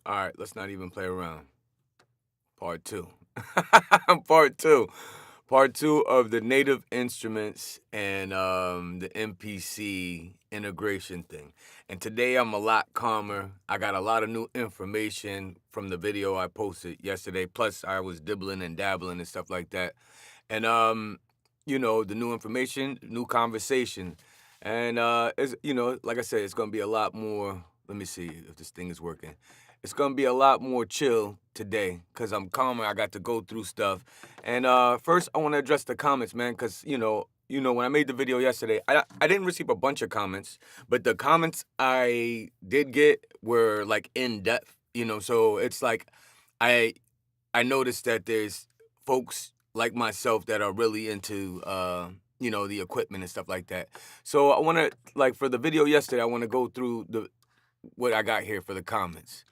All right, let's not even play around. Part two. Part two. Part two of the native instruments and the MPC integration thing. And today I'm a lot calmer. I got a lot of new information from the video I posted yesterday. Plus, I was dibbling and dabbling and stuff like that. And the new information, new conversation. And it's, like I said, it's gonna be a lot more. Let me see if this thing is working. It's gonna be a lot more chill today because I'm calmer. I got to go through stuff. And first, I want to address the comments, man, because when I made the video yesterday, I didn't receive a bunch of comments, but the comments I did get were like in depth. So it's like I noticed that there's folks like myself that are really into the equipment and stuff like that. So I want to, like, for the video yesterday, I want to go through what I got here for the comments.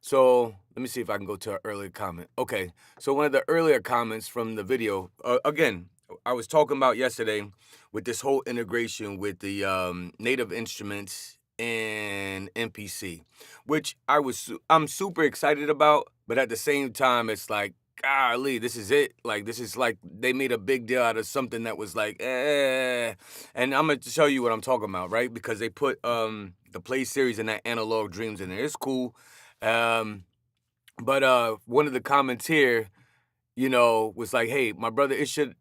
So let me see if I can go to an earlier comment. Okay, so one of the earlier comments from the video, again, I was talking about yesterday with this whole integration with the native instruments and MPC, which I'm super excited about, but at the same time, it's like, golly, this is it. Like, this is like they made a big deal out of something that was like, eh. And I'm gonna show you what I'm talking about, right? Because they put the Play series and that Analog Dreams in there. It's cool. But one of the comments here, was like, hey, my brother, it should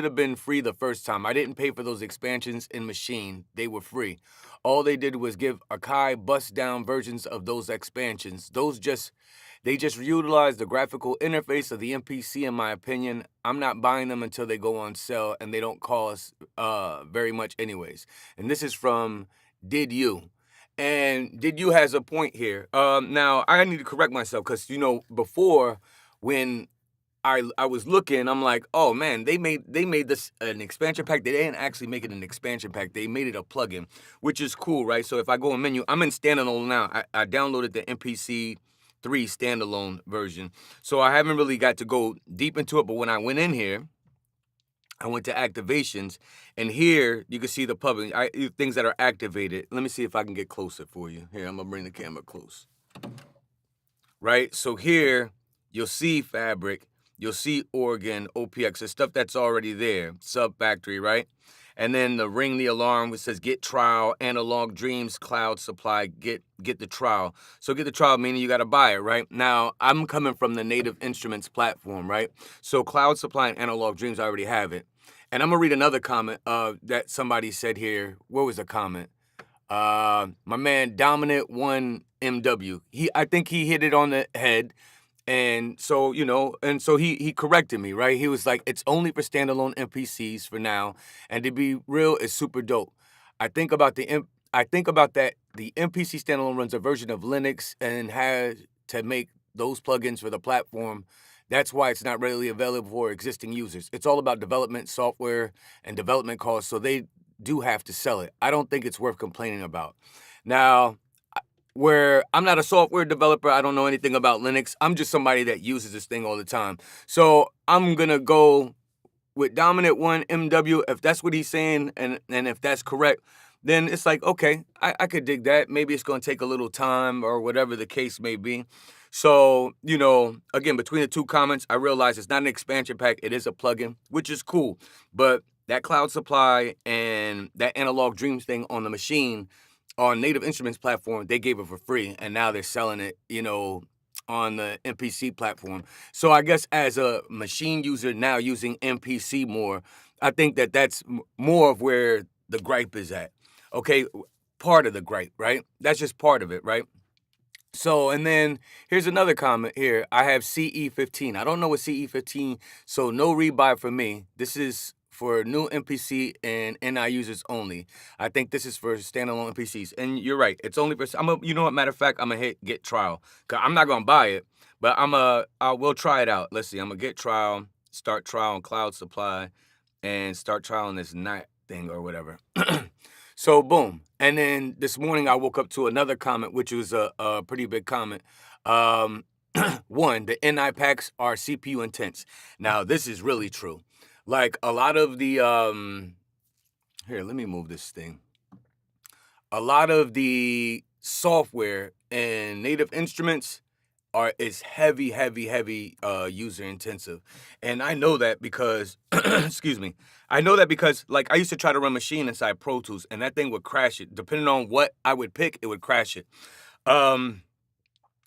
have been free the first time. I didn't pay for those expansions in Machine. They were free. All they did was give Akai bust down versions of those expansions. They just utilized the graphical interface of the MPC, in my opinion. I'm not buying them until they go on sale, and they don't cost very much anyways. And this is from Did You. And Did You has a point here. Now, I need to correct myself because, before when I was looking, I'm like, oh man, they made this an expansion pack. They didn't actually make it an expansion pack. They made it a plugin, which is cool, right? So if I go in menu, I'm in standalone now. I downloaded the MPC 3 standalone version. So I haven't really got to go deep into it, but when I went in here, I went to activations, and here you can see the public things that are activated. Let me see if I can get closer for you. Here, I'm gonna bring the camera close. Right, so here you'll see Fabric, you'll see Organ, OPX, the stuff that's already there, Sub Factory, right? And then the Ring the Alarm, which says get trial, Analog Dreams, Cloud Supply, get the trial. So get the trial meaning you got to buy it, right? Now, I'm coming from the Native Instruments platform, right? So Cloud Supply and Analog Dreams, I already have it. And I'm going to read another comment that somebody said here. Where was the comment? My man Dominant One MW. I think he hit it on the head. And so, he corrected me, right? He was like, it's only for standalone MPCs for now. And to be real, it's super dope. I think about that the MPC standalone runs a version of Linux and has to make those plugins for the platform. That's why it's not readily available for existing users. It's all about development software and development costs, so they do have to sell it. I don't think it's worth complaining about. Now, where I'm not a software developer, I don't know anything about Linux. I'm just somebody that uses this thing all the time. So I'm gonna go with Dominant One MW. If that's what he's saying, and if that's correct, then it's like, okay, I could dig that. Maybe it's gonna take a little time or whatever the case may be. So, again, between the two comments, I realize it's not an expansion pack, it is a plugin, which is cool. But that Cloud Supply and that Analog Dreams thing on the Machine, on Native Instruments platform, they gave it for free, and now they're selling it, on the MPC platform. So I guess as a Machine user now using MPC more, I think that's more of where the gripe is at. Okay, part of the gripe, right? That's just part of it, right? So, and then here's another comment here. I have CE15. I don't know what CE15, so no rebuy for me. This is for new MPC and NI users only. I think this is for standalone MPCs. And you're right. It's only for, matter of fact, I'm going to hit get trial. 'Cause I'm not going to buy it, but I will try it out. Let's see. I'm going to get trial, start trial on Cloud Supply, and start trial on this night thing or whatever. So boom. And then this morning I woke up to another comment, which was a pretty big comment. One, the NI packs are CPU intense. Now, this is really true. Like a lot of the, here, let me move this thing. A lot of the software and Native Instruments is heavy, heavy, heavy user intensive. And I know that because excuse me. I know that because like I used to try to run Machine inside Pro Tools and that thing would crash it. Depending on what I would pick, it would crash it. Um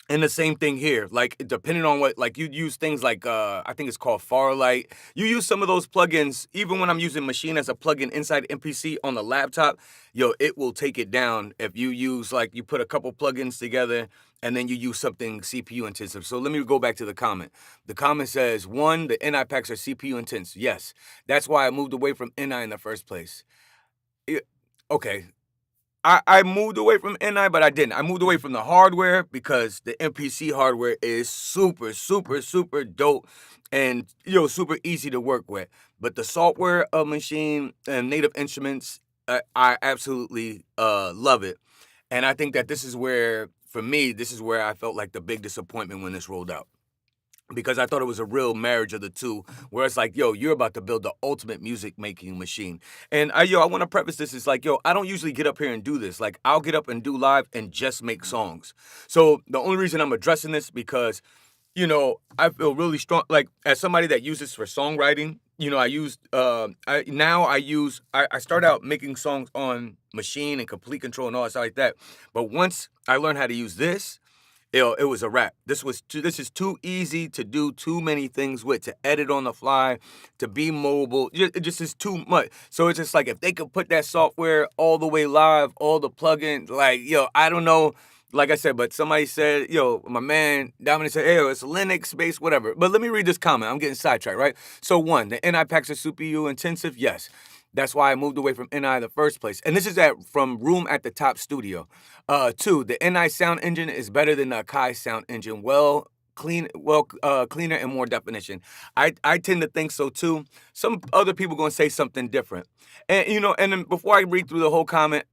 and the same thing here, like depending on what, like you use things like I think it's called Farlight. You use some of those plugins, even when I'm using Machine as a plugin inside MPC on the laptop, yo, it will take it down if you use like you put a couple plugins together and then you use something CPU intensive. So let me go back to the comment. The comment says, one, the NI packs are CPU intense. Yes, that's why I moved away from NI in the first place. Okay. I moved away from NI, but I didn't. I moved away from the hardware because the MPC hardware is super, super, super dope and, super easy to work with. But the software of Machine and Native Instruments, I absolutely love it. And I think that this is where, for me, this is where I felt like the big disappointment when this rolled out. Because I thought it was a real marriage of the two, where it's like, yo, you're about to build the ultimate music making machine. And I want to preface this, it's like, yo, I don't usually get up here and do this. Like, I'll get up and do live and just make songs. So the only reason I'm addressing this because, I feel really strong, like, as somebody that uses for songwriting, I start out making songs on Machine and Complete Control and all that stuff like that. But once I learned how to use this, it was a wrap. This is too easy to do too many things with, to edit on the fly, to be mobile. It just is too much. So it's just like if they could put that software all the way live, all the plugins, like, I don't know. Like I said, but somebody said, my man Dominic said, hey, it's Linux based, whatever. But let me read this comment. I'm getting sidetracked, right? So one, the NI packs are CPU intensive. Yes. That's why I moved away from NI in the first place. And this is from Room at the Top Studio. Two, the NI sound engine is better than the Akai sound engine. Cleaner and more definition. I tend to think so too. Some other people gonna say something different. And and then before I read through the whole comment,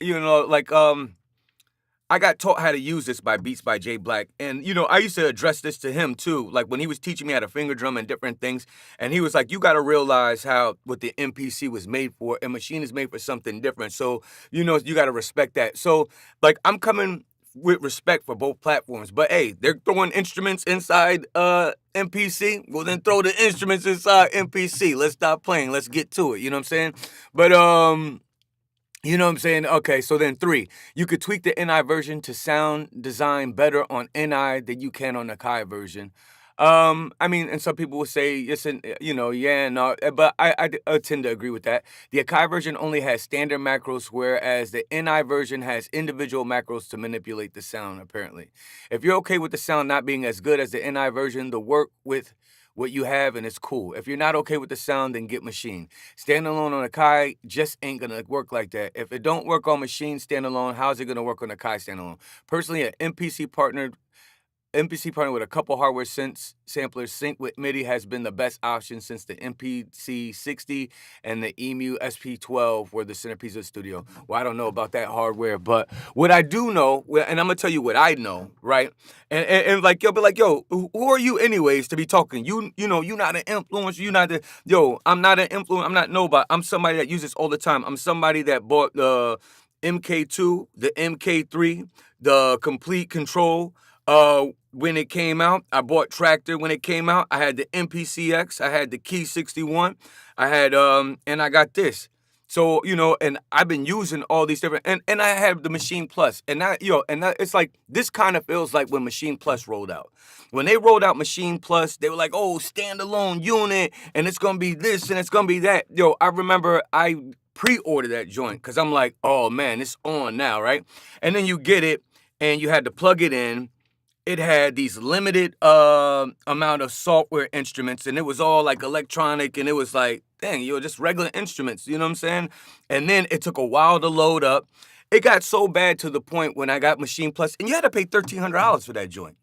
I got taught how to use this by Beats by Jay Black. And, I used to address this to him too. Like when he was teaching me how to finger drum and different things. And he was like, you got to realize what the MPC was made for. And Machine is made for something different. So, you got to respect that. So, like, I'm coming with respect for both platforms. But, hey, they're throwing instruments inside MPC. Well, then throw the instruments inside MPC. Let's stop playing. Let's get to it. You know what I'm saying? But, you know what I'm saying? Okay, so then 3, you could tweak the NI version to sound design better on NI than you can on the Akai version. I mean, and some people would say, listen, no, but I tend to agree with that. The Akai version only has standard macros, whereas the NI version has individual macros to manipulate the sound, apparently. If you're okay with the sound not being as good as the NI version, the work with what you have and it's cool. If you're not okay with the sound, then get Machine. Standalone on Akai just ain't gonna work like that. If it don't work on Machine standalone, how's it gonna work on Akai standalone? Personally, an MPC partner with a couple hardware samplers synced with MIDI has been the best option since the MPC 60 and the EMU SP12 were the centerpiece of the studio. Well, I don't know about that hardware, but what I do know, and I'm gonna tell you what I know, right? And like, yo, but like, yo, who are you anyways to be talking? You not an influencer. You not I'm not an influencer. I'm not nobody. I'm somebody that uses all the time. I'm somebody that bought the MK2, the MK3, the Complete Control. When it came out, I bought Tractor when it came out. I had the MPCX, I had the Key 61, I had and I got this. So, and I've been using all these different, and I have the Machine Plus. And it's like, this kind of feels like when Machine Plus rolled out. When they rolled out Machine Plus, they were like, oh, standalone unit, and it's gonna be this and it's gonna be that. I remember I pre-ordered that joint because I'm like, oh man, it's on now, right? And then you get it and you had to plug it in. It had these limited amount of software instruments, and it was all like electronic, and it was like, dang, just regular instruments, you know what I'm saying? And then it took a while to load up. It got so bad to the point when I got Machine Plus, and you had to pay $1,300 for that joint.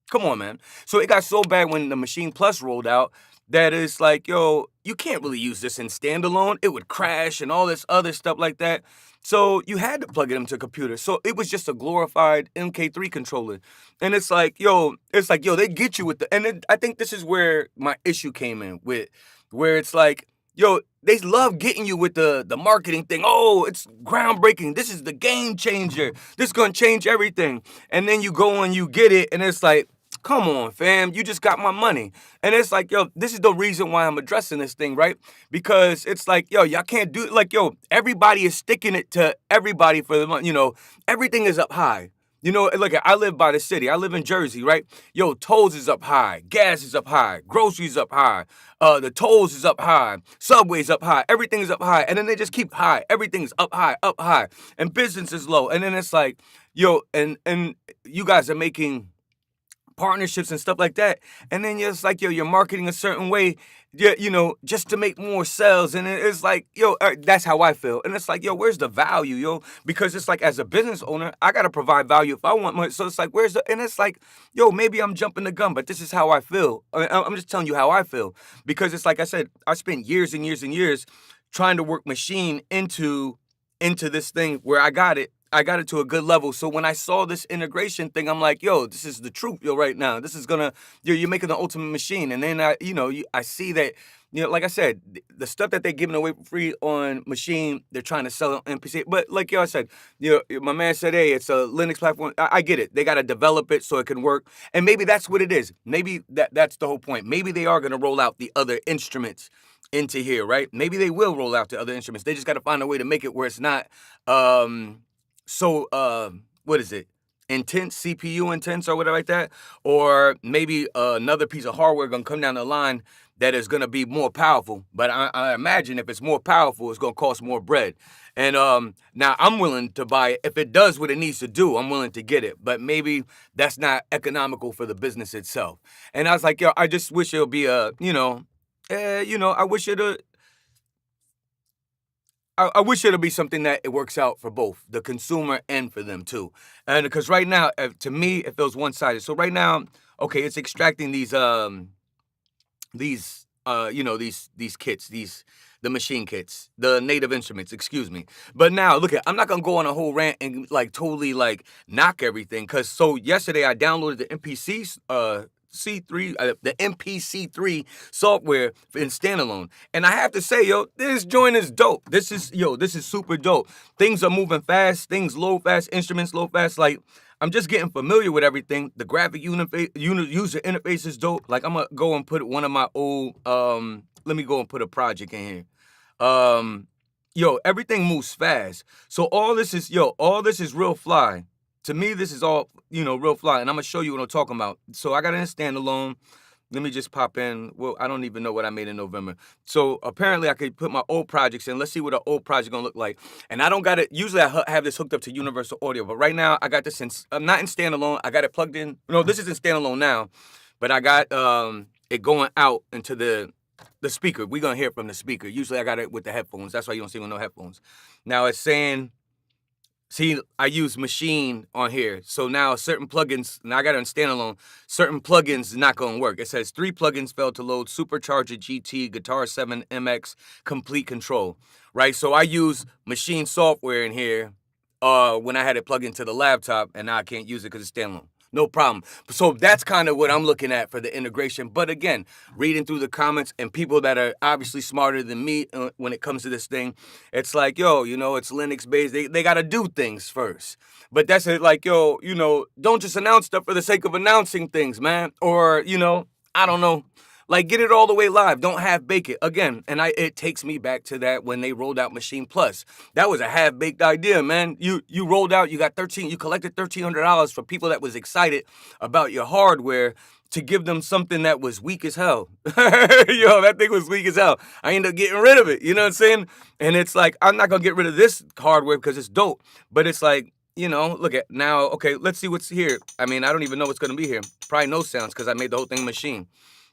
Come on, man. So it got so bad when the Machine Plus rolled out that it's like, yo, you can't really use this in standalone. It would crash and all this other stuff like that. So you had to plug it into a computer. So it was just a glorified MK3 controller. And it's like, yo, they get you with the, and then I think this is where my issue came in with, where it's like, yo, they love getting you with the marketing thing. Oh, it's groundbreaking. This is the game changer. This is going to change everything. And then you go and you get it, and it's like, Come on, fam. You just got my money. And it's like, yo, this is the reason why I'm addressing this thing, right? Because it's like, yo, y'all can't do it. Like, yo, everybody is sticking it to everybody for the money. You know, everything is up high. You know, look, I live by the city. I live in Jersey, right? Yo, tolls is up high. Gas is up high. Groceries up high. The tolls is up high. Subways up high. Everything is up high. And then they just keep high. Everything's up high, up high. And business is low. And then it's like, yo, and you guys are making partnerships and stuff like that, and then it's like, yo, you're marketing a certain way, you know, just to make more sales, and it's like, yo, that's how I feel, and it's like, yo, where's the value, yo? Because it's like, as a business owner, I gotta provide value if I want money, so it's like, where's the, and it's like, yo, maybe I'm jumping the gun, but this is how I feel. I'm just telling you how I feel, because it's like I said, I spent years and years and years trying to work machine into this thing where I got it to a good level. So when I saw this integration thing, I'm like, yo, this is the truth, yo, right now. This is gonna, you're making the ultimate machine. And then I see that, you know, like I said, the stuff that they're giving away for free on machine, they're trying to sell it on MPC. But like I said, you know, my man said, hey, it's a Linux platform. I get it. They got to develop it so it can work. And maybe that's what it is. Maybe that's the whole point. Maybe they are gonna roll out the other instruments into here, right? Maybe they will roll out the other instruments. They just got to find a way to make it where it's not what is it? Intense, CPU intense or whatever like that. Or maybe another piece of hardware gonna come down the line that is gonna be more powerful. But I imagine if it's more powerful, it's gonna cost more bread. And now I'm willing to buy it. If it does what it needs to do, I'm willing to get it. But maybe that's not economical for the business itself. And I was like, yo, I just wish it'll be I wish it'll I wish it'll be something that it works out for both the consumer and for them too. And because right now, to me, it feels one-sided. So right now, okay, it's extracting these kits, the machine kits, the native instruments, excuse me. But now, look I'm not gonna go on a whole rant and like totally like knock everything. Cause so yesterday I downloaded the the MPC3 software in standalone. And I have to say, yo, this joint is dope. This is super dope. Things are moving fast, things load fast, instruments load fast. Like, I'm just getting familiar with everything. The graphic user interface is dope. Like, I'm gonna go and put one of my old, let me go and put a project in here. Everything moves fast. So all this is real fly. To me, this is all, real fly, and I'm going to show you what I'm talking about. So I got it in standalone. Let me just pop in. Well, I don't even know what I made in November. So apparently I could put my old projects in. Let's see what an old project going to look like. And I don't got it. Usually I have this hooked up to Universal Audio, but right now I got this I'm not in standalone. I got it plugged in. No, this is in standalone now, but I got it going out into the speaker. We're going to hear it from the speaker. Usually I got it with the headphones. That's why you don't see me with no headphones. Now it's saying... See, I use machine on here. So now certain plugins, now I got it on standalone, certain plugins not going to work. It says 3 plugins failed to load: Supercharger GT, Guitar 7 MX, Complete Control, right? So I use machine software in here when I had it plugged into the laptop, and now I can't use it because it's standalone. No problem. So that's kind of what I'm looking at for the integration. But again, reading through the comments and people that are obviously smarter than me when it comes to this thing, it's like, yo, it's Linux based. They got to do things first. But that's it. Like, yo, don't just announce stuff for the sake of announcing things, man. Or, I don't know. Like, get it all the way live. Don't half-bake it. Again, and it takes me back to that when they rolled out Machine Plus. That was a half-baked idea, man. You rolled out, you collected $1,300 for people that was excited about your hardware to give them something that was weak as hell. Yo, that thing was weak as hell. I ended up getting rid of it, you know what I'm saying? And it's like, I'm not going to get rid of this hardware because it's dope. But it's like, look at now, okay, let's see what's here. I mean, I don't even know what's going to be here. Probably no sounds because I made the whole thing machine.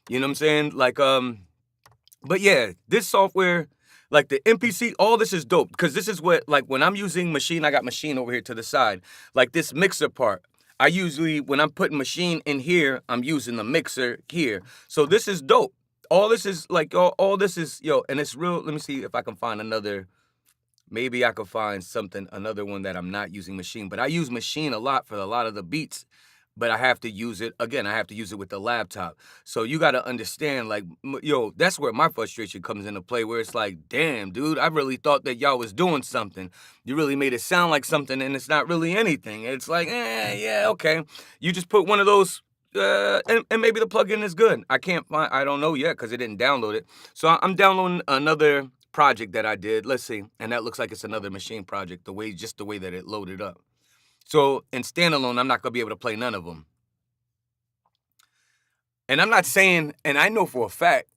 You know what I'm saying? Like, but yeah, this software, like the MPC, all this is dope. Because this is what, like, when I'm using machine, I got machine over here to the side. Like this mixer part, I usually, when I'm putting machine in here, I'm using the mixer here. So this is dope. All this is, like, all this is, and it's real. Let me see if I can find another, maybe I could find another one that I'm not using machine. But I use machine a lot for a lot of the beats. But I have to use it, again, I have to use it with the laptop. So you got to understand, like, that's where my frustration comes into play, where it's like, damn, dude, I really thought that y'all was doing something. You really made it sound like something, and it's not really anything. It's like, yeah, okay. You just put one of those and maybe the plugin is good. I don't know yet because it didn't download it. So I'm downloading another project that I did. Let's see, and that looks like it's another machine project. Just the way that it loaded up. So in standalone, I'm not gonna be able to play none of them. And I'm not saying, and I know for a fact.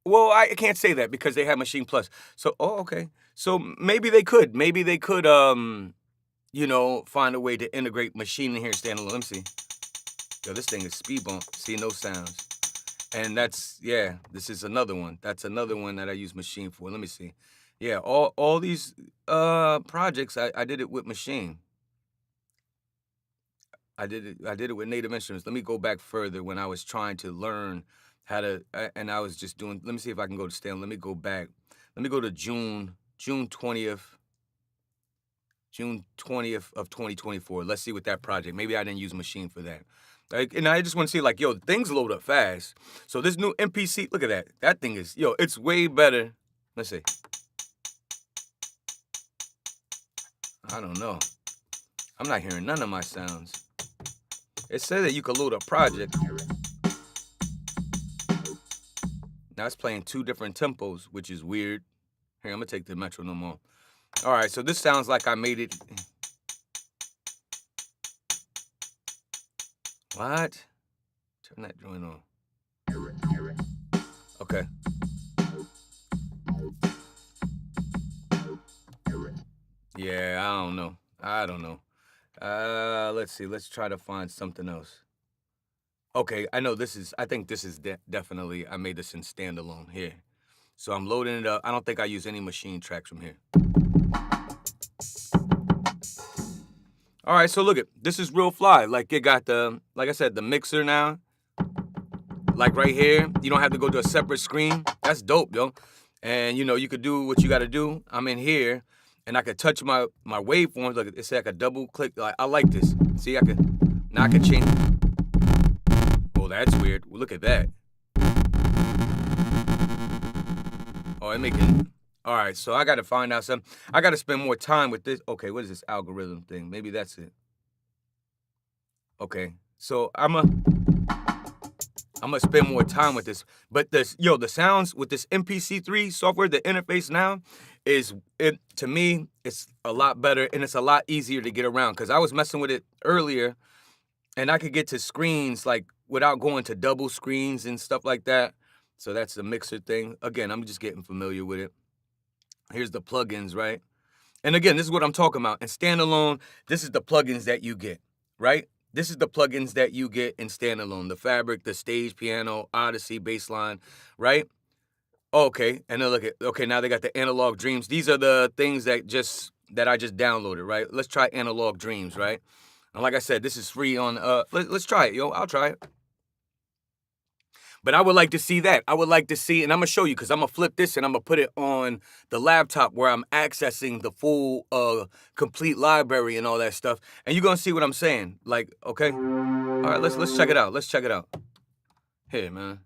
Well, I can't say that because they have Machine Plus. So, okay. So maybe they could. Maybe they could, you know, find a way to integrate Machine in here standalone. Let me see. Yo, this thing is speed bump. See, no sounds. And yeah, this is another one. That's another one that I use Machine for. Let me see. Yeah, all these projects, I did it with Machine. I did it with Native Instruments. Let me go back further when I was trying to learn how to, and I was just doing. Let me see if I can go to Stan. Let me go back. Let me go to June 20th of 2024. Let's see what that project. Maybe I didn't use Machine for that. Like, and I just want to see, like, yo, things load up fast. So this new MPC, look at that. That thing is, yo, it's way better. Let's see. I don't know. I'm not hearing none of my sounds. It said that you could load a project. Now it's playing 2 different tempos, which is weird. Here, I'm gonna take the metronome off. All right, so this sounds like I made it. What? Turn that joint on. Okay. Yeah, I don't know. Let's see. Let's try to find something else. Okay, I know this is. I think this is definitely. I made this in standalone here, so I'm loading it up. I don't think I use any machine tracks from here. All right, so look at this is real fly. Like it got like I said, the mixer now. Like right here, you don't have to go to a separate screen. That's dope, yo. And you know, you could do what you got to do. I'm in here. And I could touch my waveforms. Like it's like a double click. Like I like this. See, I can change. Oh, that's weird. Well, look at that. Oh, it making. All right, so I got to find out something. I got to spend more time with this. Okay, what is this algorithm thing? Maybe that's it. Okay, so I'm gonna spend more time with this. But the sounds with this MPC3 software, the interface now, to me, it's a lot better and it's a lot easier to get around. Cause I was messing with it earlier and I could get to screens like without going to double screens and stuff like that. So that's the mixer thing. Again, I'm just getting familiar with it. Here's the plugins, right? And again, this is what I'm talking about. In standalone, this is the plugins that you get, right? This is the plugins that you get in standalone. The Fabric, the Stage Piano, Odyssey, Bassline, right? Okay, and then look at, okay, now they got the Analog Dreams. These are the things that I just downloaded, right? Let's try Analog Dreams, right? And like I said, this is free on, let's try it, yo, I'll try it. But I would like to see that. I would like to see, and I'm gonna show you, because I'm gonna flip this and I'm gonna put it on the laptop where I'm accessing the full, complete library and all that stuff. And you're gonna see what I'm saying. Like, okay? All right, let's check it out. Let's check it out. Here, man.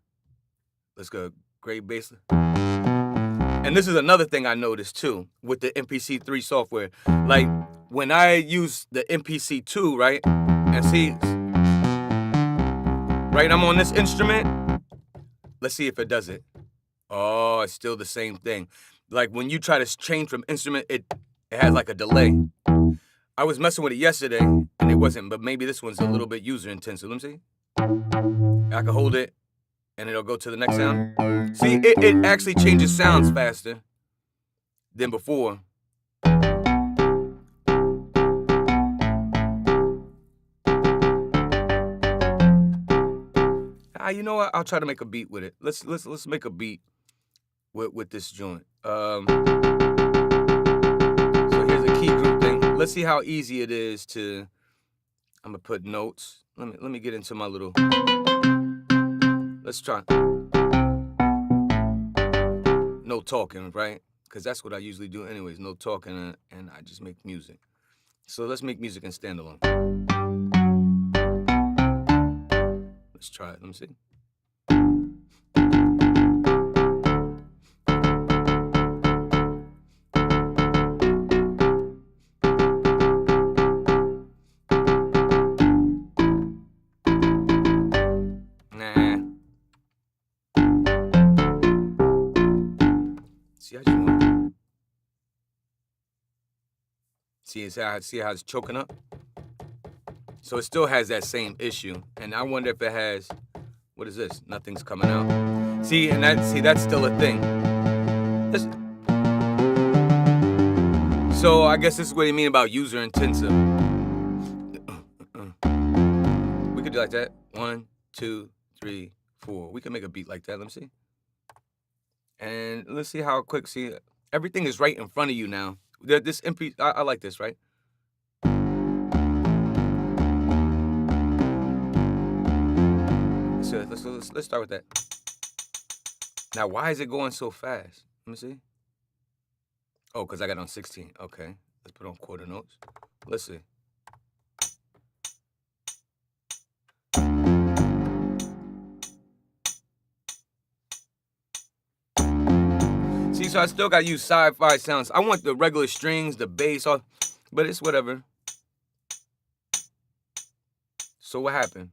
Let's go. Great bass. And this is another thing I noticed too with the MPC3 software. Like when I use the MPC2, right? And see, right, I'm on this instrument. Let's see if it does it. Oh, it's still the same thing. Like when you try to change from instrument, it has like a delay. I was messing with it yesterday and it wasn't, but maybe this one's a little bit user intensive. Let me see. I can hold it and it'll go to the next sound. See, it actually changes sounds faster than before. You know what? I'll try to make a beat with it. Let's make a beat with this joint. So here's a key group thing. Let's see how easy it is to. I'm gonna put notes. Let me get into my little. Let's try. No talking, right? Because that's what I usually do anyways. No talking, and I just make music. So let's make music in standalone. Let's try it. Let me see. See how it's choking up? So it still has that same issue. And I wonder if it has, what is this? Nothing's coming out. See, and that's still a thing. So I guess this is what you mean about user intensive. We could do like that. 1, 2, 3, 4. We can make a beat like that. Let me see. And let's see how quick. See, everything is right in front of you now. This MP, I like this, right? So let's start with that. Now, why is it going so fast? Let me see. Oh, because I got on 16. Okay, let's put on quarter notes. Let's see. See, so I still got to use sci-fi sounds. I want the regular strings, the bass, all, but it's whatever. So what happened?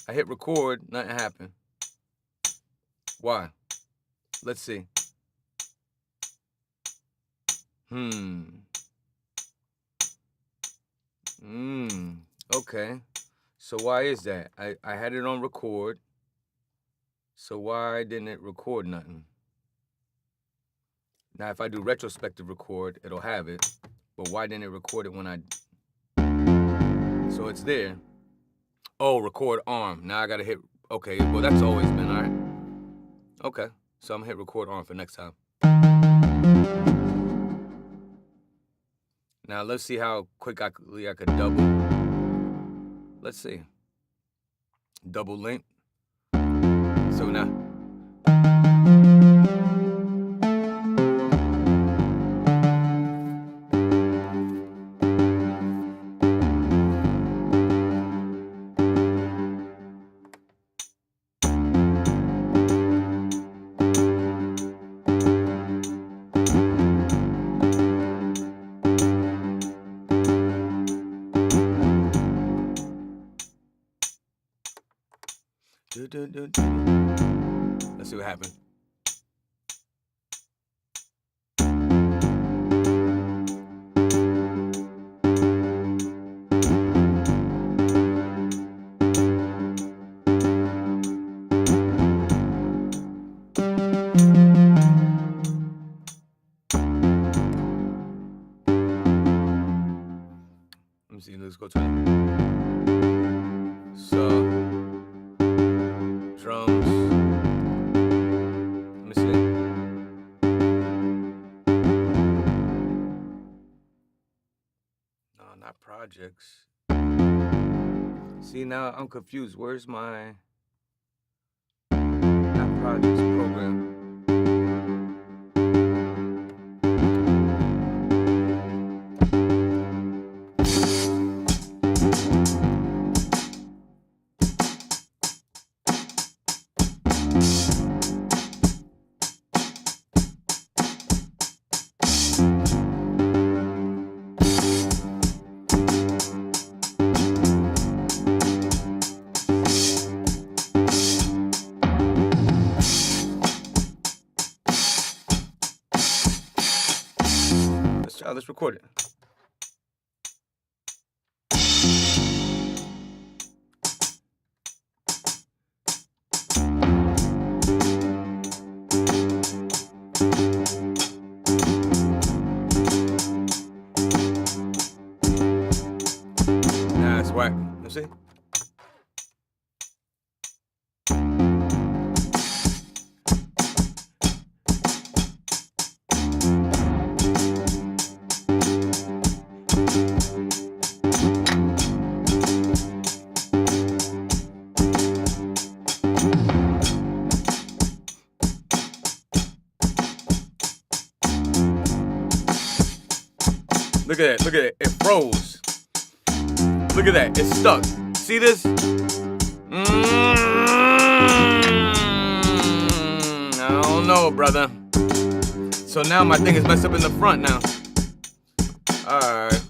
I hit record, nothing happened. Why? Let's see. Okay. So why is that? I had it on record. So why didn't it record nothing? Now, if I do retrospective record, it'll have it. But why didn't it record it when I... So it's there. Oh, record arm. Now I gotta hit... Okay, well, that's always been, all right. Okay, so I'm gonna hit record arm for next time. Now, let's see how quickly I could double. Let's see. Double link. So now... Let's see what happened. Let me see, let's go to it. So, drums. Let me see. No, not projects. See, now I'm confused. Where's my... Not projects, program. Let's record it. Nah, it's whack. Let's see. Look at that, look at it, it froze. Look at that, it's stuck. See this? I don't know, brother. So now my thing is messed up in the front now. Alright.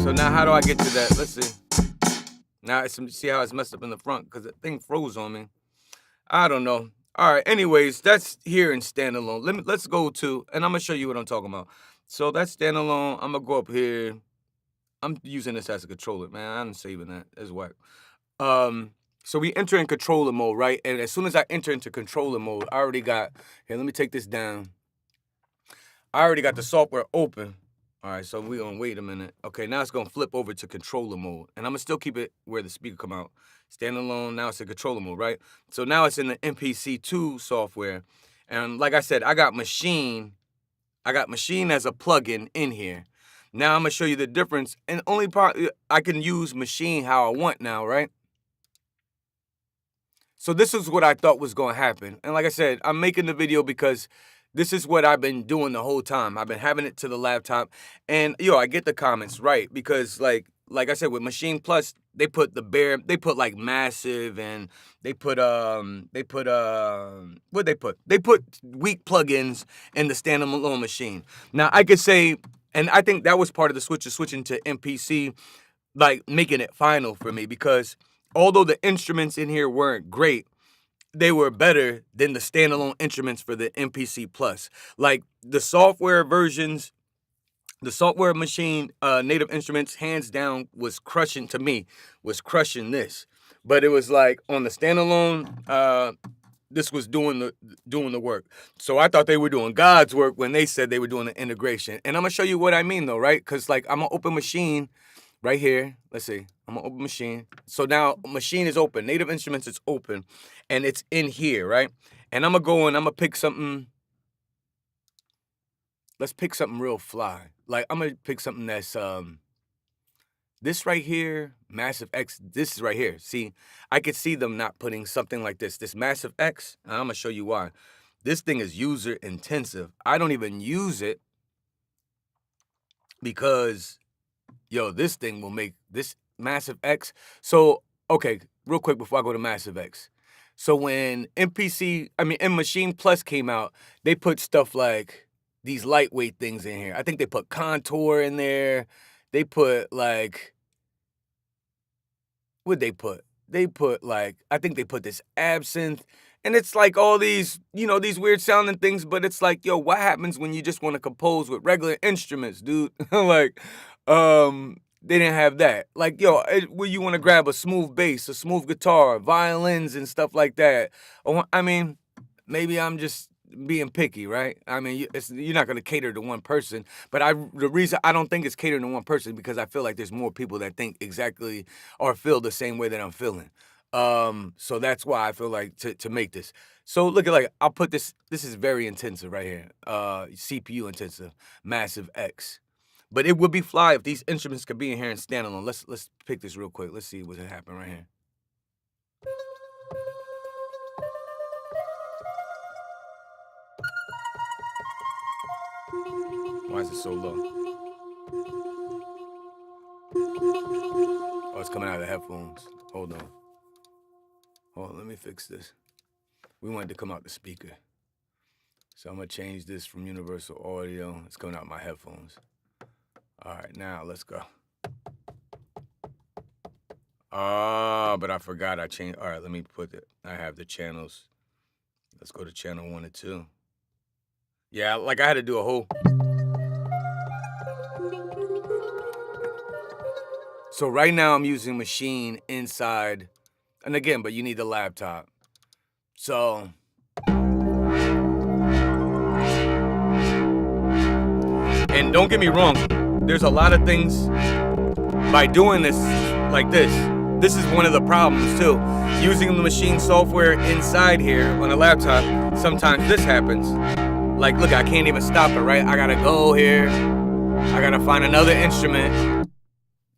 So now how do I get to that? Let's see. Now see how it's messed up in the front because the thing froze on me. I don't know. All right, anyways, that's here in standalone. Let's go to, and I'm gonna show you what I'm talking about. So that's standalone. I'm gonna go up here. I'm using this as a controller, man. I'm saving that as whack. So we enter in controller mode, right? And as soon as I enter into controller mode, I already got, here, let me take this down. I already got the software open. All right, so we're gonna wait a minute. Okay, now it's gonna flip over to controller mode. And I'm gonna still keep it where the speaker come out. Standalone, now it's in controller mode, right? So now it's in the MPC2 software. And like I said, I got machine as a plugin in here. Now I'm gonna show you the difference. And only part, I can use machine how I want now, right? So this is what I thought was gonna happen. And like I said, I'm making the video because this is what I've been doing the whole time. I've been having it to the laptop. And I get the comments, right? Because like I said, with Machine Plus, they put like massive, and they put what they put? They put weak plugins in the standalone machine. Now I could say, and I think that was part of the switching to MPC, like making it final for me, because although the instruments in here weren't great, they were better than the standalone instruments for the MPC Plus. Like the software versions, the software machine native instruments, hands down, was crushing this. But it was like on the standalone, this was doing the work. So I thought they were doing God's work when they said they were doing the integration. And I'm gonna show you what I mean though, right? Because like I'm gonna open machine right here. Let's see. I'm gonna open machine. So now machine is open. Native instruments is open, and it's in here, right? And I'm gonna go and I'm gonna pick something. Let's pick something real fly. Like I'm gonna pick something that's this right here, Massive X. This is right here. See, I could see them not putting something like this. This Massive X. And I'm gonna show you why. This thing is user intensive. I don't even use it because this thing will make this Massive X. So, okay, real quick before I go to Massive X. So when Machine Plus came out, they put stuff like these lightweight things in here. I think they put contour in there. They put like, what'd they put? They put like, I think they put this absinthe. And it's like all these, these weird sounding things, but it's like, what happens when you just want to compose with regular instruments, dude? Like, they didn't have that. Like, where you want to grab a smooth bass, a smooth guitar, violins and stuff like that. I mean, maybe I'm just being picky, right? I mean, you're not going to cater to one person, but the reason I don't think it's catering to one person because I feel like there's more people that think exactly or feel the same way that I'm feeling. So that's why I feel like to make this. So look at, like, I'll put this is very intensive right here. CPU intensive, Massive X. But it would be fly if these instruments could be in here and standalone. Let's pick this real quick. Let's see what's gonna happen right here. Why is it so low? Oh, it's coming out of the headphones. Hold on, let me fix this. We want it to come out the speaker. So I'm gonna change this from universal audio. It's coming out my headphones. All right, now let's go. But I forgot I changed. All right, let me put it. I have the channels. Let's go to channel 1 and 2. Yeah, like I had to do a whole. So right now I'm using machine inside, and again, but you need the laptop. So. And don't get me wrong, there's a lot of things by doing this like this. This is one of the problems too. Using the machine software inside here on a laptop, sometimes this happens. Like, look, I can't even stop it, right? I gotta go here. I gotta find another instrument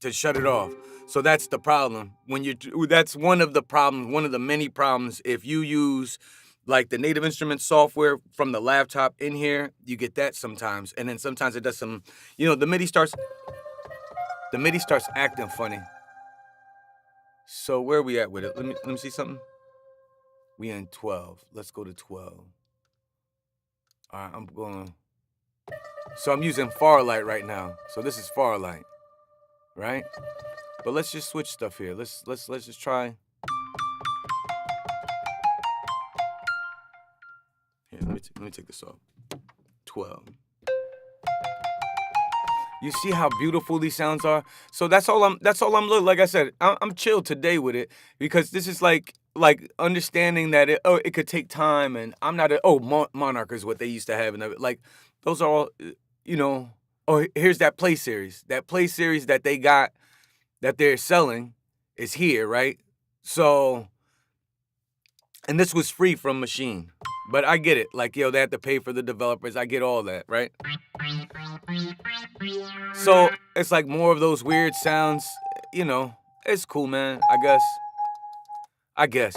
to shut it off. So that's the problem. That's one of the problems, one of the many problems. If you use like the native instrument software from the laptop in here, you get that sometimes. And then sometimes it does some, the MIDI starts acting funny. So where are we at with it? Let me see something. We in 12. Let's go to 12. All right, I'm going. So I'm using Farlight right now. So this is Farlight, right? But let's just switch stuff here. Let's just try. Here, let me take this off. 12. You see how beautiful these sounds are? So that's all I'm like I said, I'm chill today with it because this is like understanding that it could take time and I'm not a Monarch is what they used to have and like those are all you know. Oh, here's that play series. That play series that they got that they're selling is here, right? So and this was free from Machine. But I get it. Like, yo, they have to pay for the developers. I get all that, right? So it's like more of those weird sounds, you know. It's cool, man. I guess.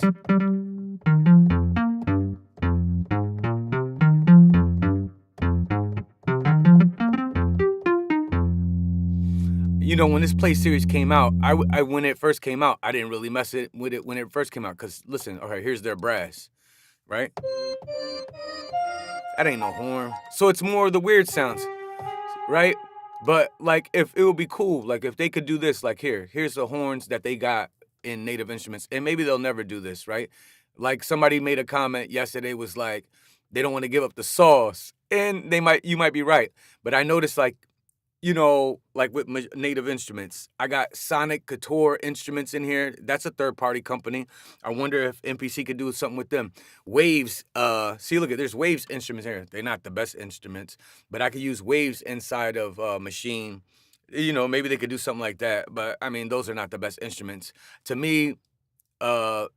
You know, when this play series came out, I when it first came out, I didn't really mess with it when it first came out. Cause listen, all right, here's their brass, right? That ain't no horn. So it's more of the weird sounds, right? But like, if it would be cool, like if they could do this, like here's the horns that they got in Native Instruments, and maybe they'll never do this, right? Like somebody made a comment yesterday was like, they don't want to give up the sauce, and you might be right, but I noticed like, you know, like with Native Instruments, I got Sonic Couture Instruments in here. That's a third-party company. I wonder if MPC could do something with them. Waves, see, look at there's Waves instruments here. They're not the best instruments, but I could use Waves inside of Machine. You know, maybe they could do something like that. But I mean, those are not the best instruments. To me,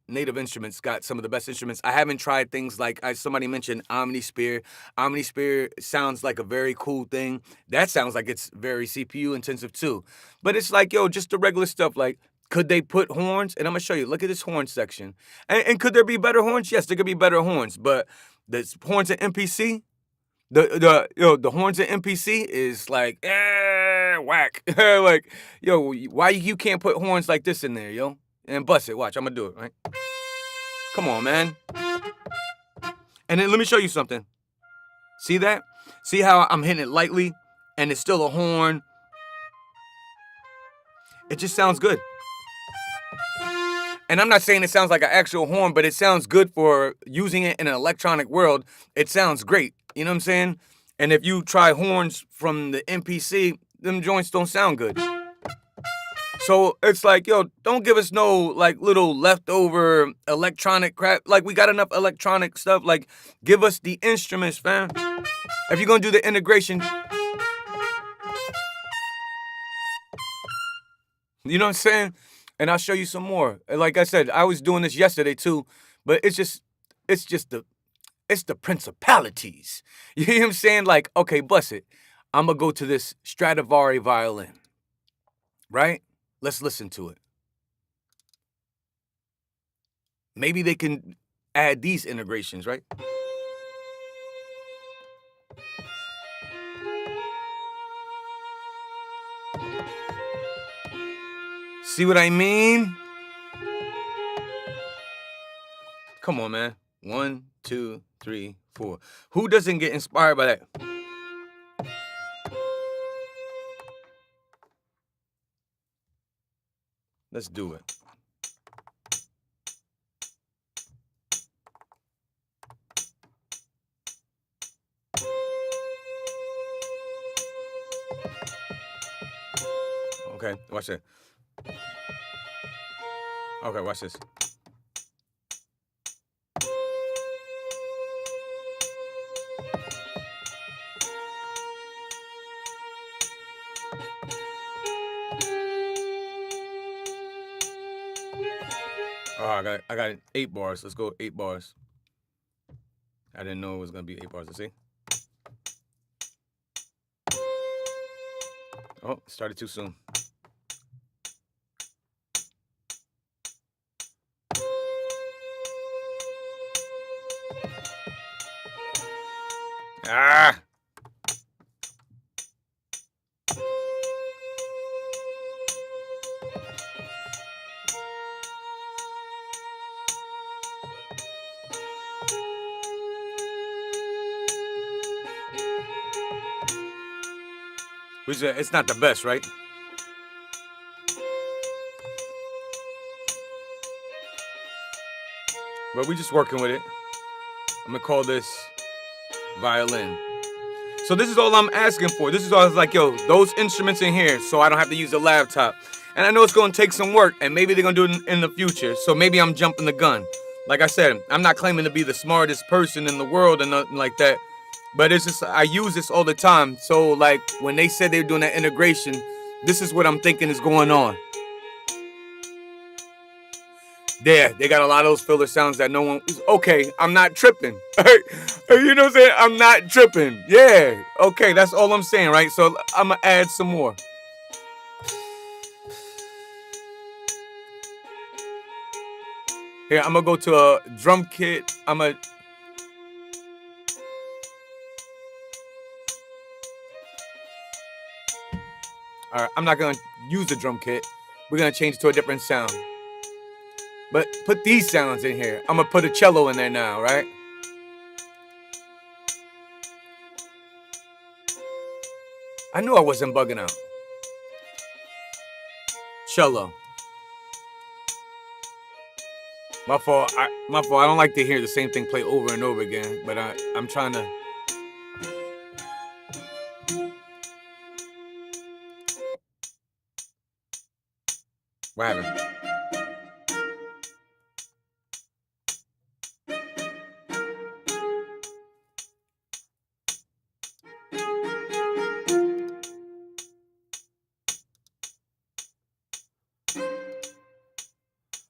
Native Instruments got some of the best instruments. I haven't tried things like somebody mentioned Omnisphere. Omnisphere sounds like a very cool thing. That sounds like it's very CPU intensive too. But it's like, yo, just the regular stuff. Like, could they put horns? And I'm gonna show you. Look at this horn section. And could there be better horns? Yes, there could be better horns. But the horns in MPC, the horns in MPC is like whack. Like, yo, why you can't put horns like this in there, yo? And bust it. Watch, I'm gonna do it, right? Come on, man. And then let me show you something. See that? See how I'm hitting it lightly and it's still a horn? It just sounds good. And I'm not saying it sounds like an actual horn, but it sounds good for using it in an electronic world. It sounds great. You know what I'm saying? And if you try horns from the MPC, them joints don't sound good. So it's like, yo, don't give us no like little leftover electronic crap. Like we got enough electronic stuff. Like give us the instruments, fam. If you're gonna do the integration, you know what I'm saying? And I'll show you some more. Like I said, I was doing this yesterday too, but it's the principalities. You hear what I'm saying? Like, okay, bust it. I'm gonna go to this Stradivari violin, right? Let's listen to it. Maybe they can add these integrations, right? See what I mean? Come on, man. 1, 2, 3, 4. Who doesn't get inspired by that? Let's do it. Okay, watch that. Okay, watch this. Oh, I got 8 bars. Let's go 8 bars. I didn't know it was gonna be 8 bars. Let's see. Oh, started too soon. Ah! It's not the best, right? But we just working with it. I'm gonna call this violin. So this is all I'm asking for. This is all I was like, yo, those instruments in here so I don't have to use a laptop. And I know it's going to take some work, and maybe they're going to do it in the future. So maybe I'm jumping the gun. Like I said, I'm not claiming to be the smartest person in the world and nothing like that. But it's just, I use this all the time. So like when they said they were doing that integration, this is what I'm thinking is going on. There, they got a lot of those filler sounds that no one, okay, I'm not tripping. You know what I'm saying? I'm not tripping. Yeah, okay, that's all I'm saying, right? So I'm gonna add some more. Here, I'm gonna go to a drum kit. All right, I'm not gonna use the drum kit. We're gonna change it to a different sound. But put these sounds in here. I'm gonna put a cello in there now, right? I knew I wasn't bugging out. Cello. My fault. I don't like to hear the same thing play over and over again, but I'm trying to. What happened?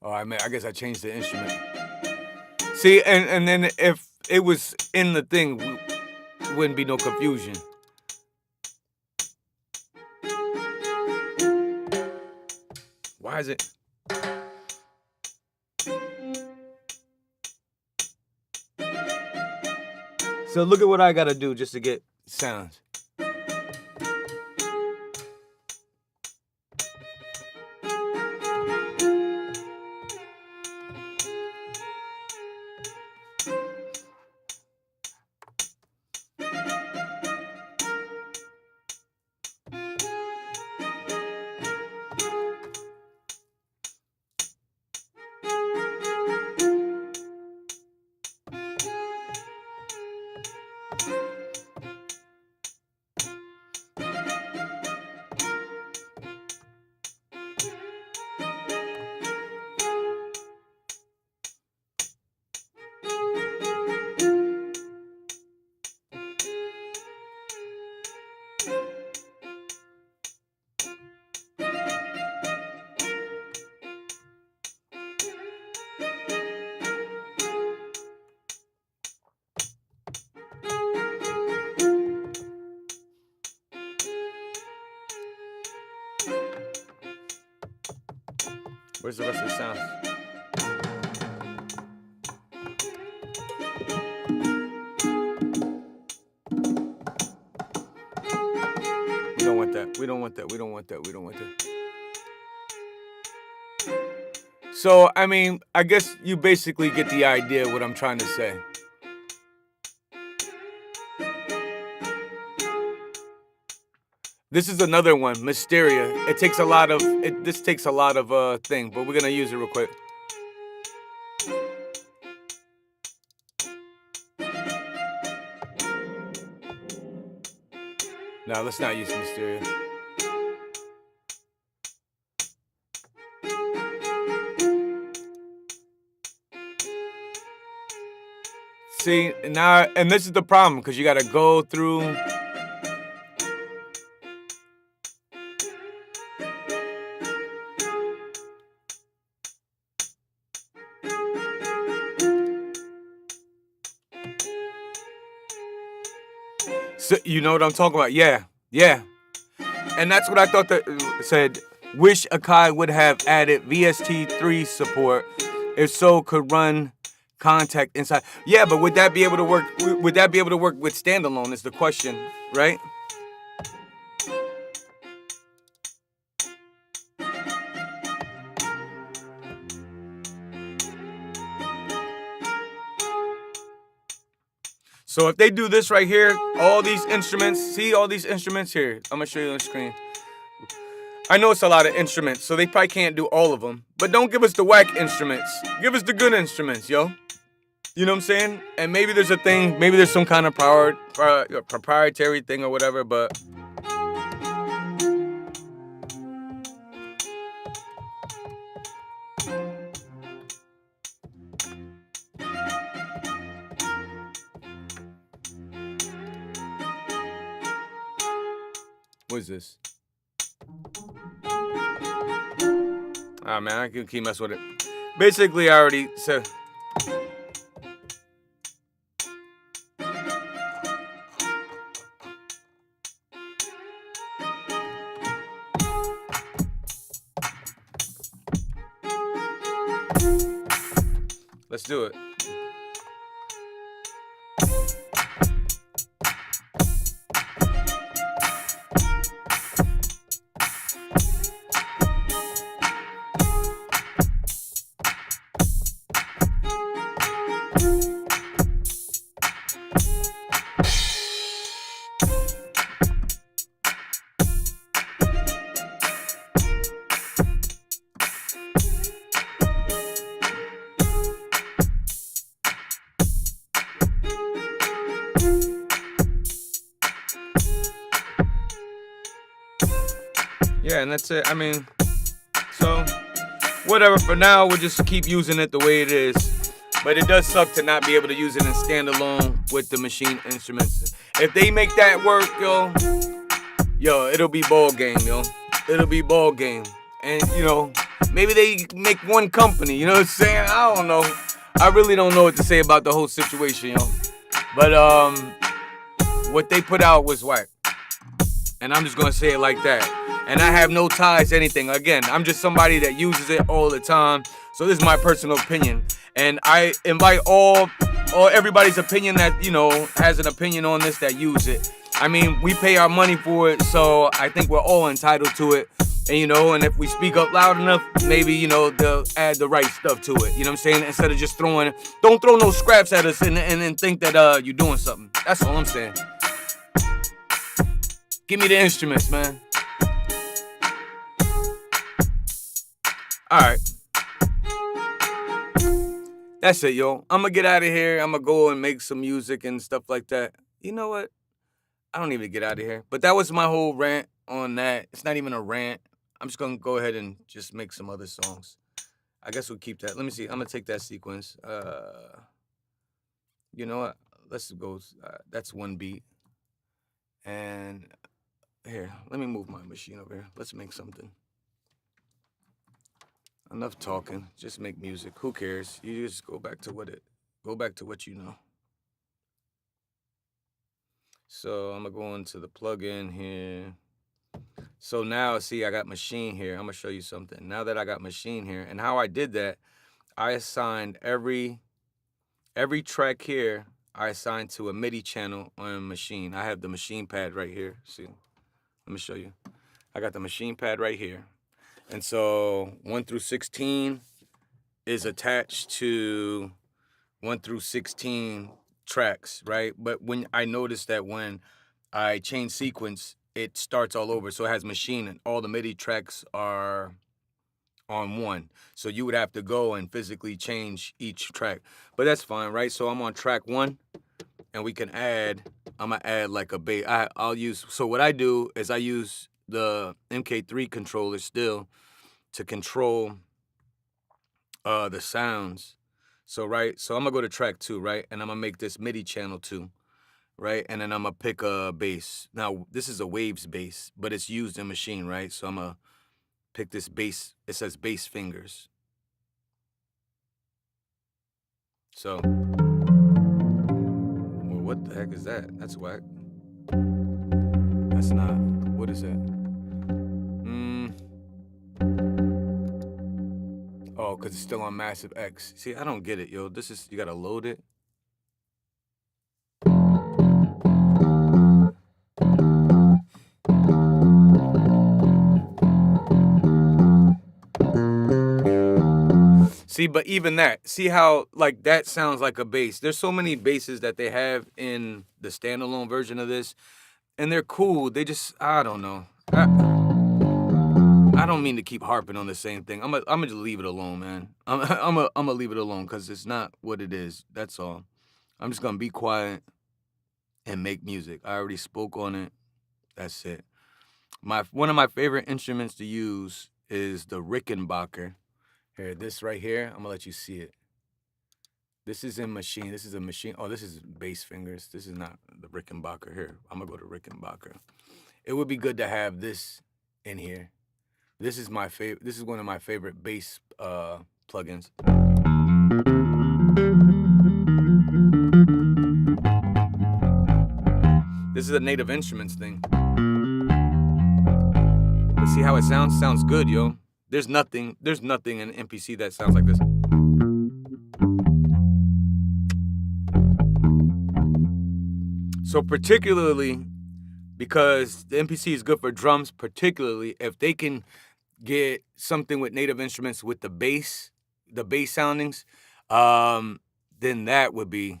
Oh, I guess I changed the instrument. See, and then if it was in the thing, wouldn't be no confusion. Why is it? So look at what I gotta do just to get sounds. Where's the rest of the sounds? We don't want that. We don't want that. We don't want that. We don't want that. So, I mean, I guess you basically get the idea of what I'm trying to say. This is another one, Mysteria. It takes a lot of, this takes a lot of thing, but we're gonna use it real quick. No, let's not use Mysteria. See, now, and this is the problem, because you gotta go through. So, you know what I'm talking about? Yeah, yeah. And that's what I thought that said, wish Akai would have added VST3 support if so could run contact inside. Yeah, but would that be able to work? Would that be able to work with standalone is the question, right? So if they do this right here, all these instruments, see all these instruments here? I'm gonna show you on the screen. I know it's a lot of instruments, so they probably can't do all of them. But don't give us the whack instruments. Give us the good instruments, yo. You know what I'm saying? And maybe there's a thing, maybe there's some kind of proprietary thing or whatever, but what is this? Ah, man, I can keep messing with it. Basically, I already said. Let's do it. Yeah, and that's it. I mean, so whatever. For now, we'll just keep using it the way it is. But it does suck to not be able to use it in standalone with the machine instruments. If they make that work, yo, it'll be ball game, yo. It'll be ball game. And, you know, maybe they make one company, you know what I'm saying? I don't know. I really don't know what to say about the whole situation, yo. But what they put out was whack. And I'm just gonna say it like that. And I have no ties to anything. Again, I'm just somebody that uses it all the time. So this is my personal opinion. And I invite all everybody's opinion that, you know, has an opinion on this that use it. I mean, we pay our money for it, so I think we're all entitled to it. And, you know, and if we speak up loud enough, maybe, you know, they'll add the right stuff to it. You know what I'm saying? Instead of just don't throw no scraps at us and think that you're doing something. That's all I'm saying. Give me the instruments, man. All right. That's it, yo. I'm going to get out of here. I'm going to go and make some music and stuff like that. You know what? I don't even get out of here. But that was my whole rant on that. It's not even a rant. I'm just going to go ahead and just make some other songs. I guess we'll keep that. Let me see. I'm going to take that sequence. You know what? Let's go. That's one beat. And here, let me move my machine over here. Let's make something. Enough talking. Just make music. Who cares? You just go back to what you know. So I'm gonna go into the plugin here. So now, see, I got machine here. I'm gonna show you something. Now that I got machine here, and how I did that, I assigned every track here. I assigned to a MIDI channel on machine. I have the machine pad right here. See, let me show you. I got the machine pad right here. And so 1 through 16 is attached to 1 through 16 tracks, right? But when I noticed that when I change sequence, it starts all over. So it has machine and all the MIDI tracks are on one. So you would have to go and physically change each track. But that's fine, right? So I'm on track 1 and we can I'm gonna add like a bass. So what I do is I use the MK3 controller still to control the sounds. So I'm gonna go to track 2, right? And I'm gonna make this MIDI channel 2, right? And then I'm gonna pick a bass. Now this is a waves bass, but it's used in machine, right? So I'm gonna pick this bass. It says bass fingers. So, well, what the heck is that? That's whack. That's not. What is that? Oh, because it's still on Massive X. See, I don't get it, yo. You gotta load it. See, but even that, see how, like, that sounds like a bass. There's so many basses that they have in the standalone version of this, and they're cool. They just, I don't know. I I don't mean to keep harping on the same thing. I'm gonna just leave it alone, man. I'm gonna leave it alone because it's not what it is. That's all. I'm just gonna be quiet and make music. I already spoke on it. That's it. One of my favorite instruments to use is the Rickenbacker. Here, this right here, I'm gonna let you see it. This is in machine. This is a machine. Oh, this is bass fingers. This is not the Rickenbacker. Here, I'm gonna go to Rickenbacker. It would be good to have this in here. This is my favorite. This is one of my favorite bass plugins. This is a Native Instruments thing. But see how it sounds? Sounds good, yo. There's nothing in MPC that sounds like this. So particularly because the MPC is good for drums, particularly if they can get something with Native Instruments with the bass soundings, then that would be.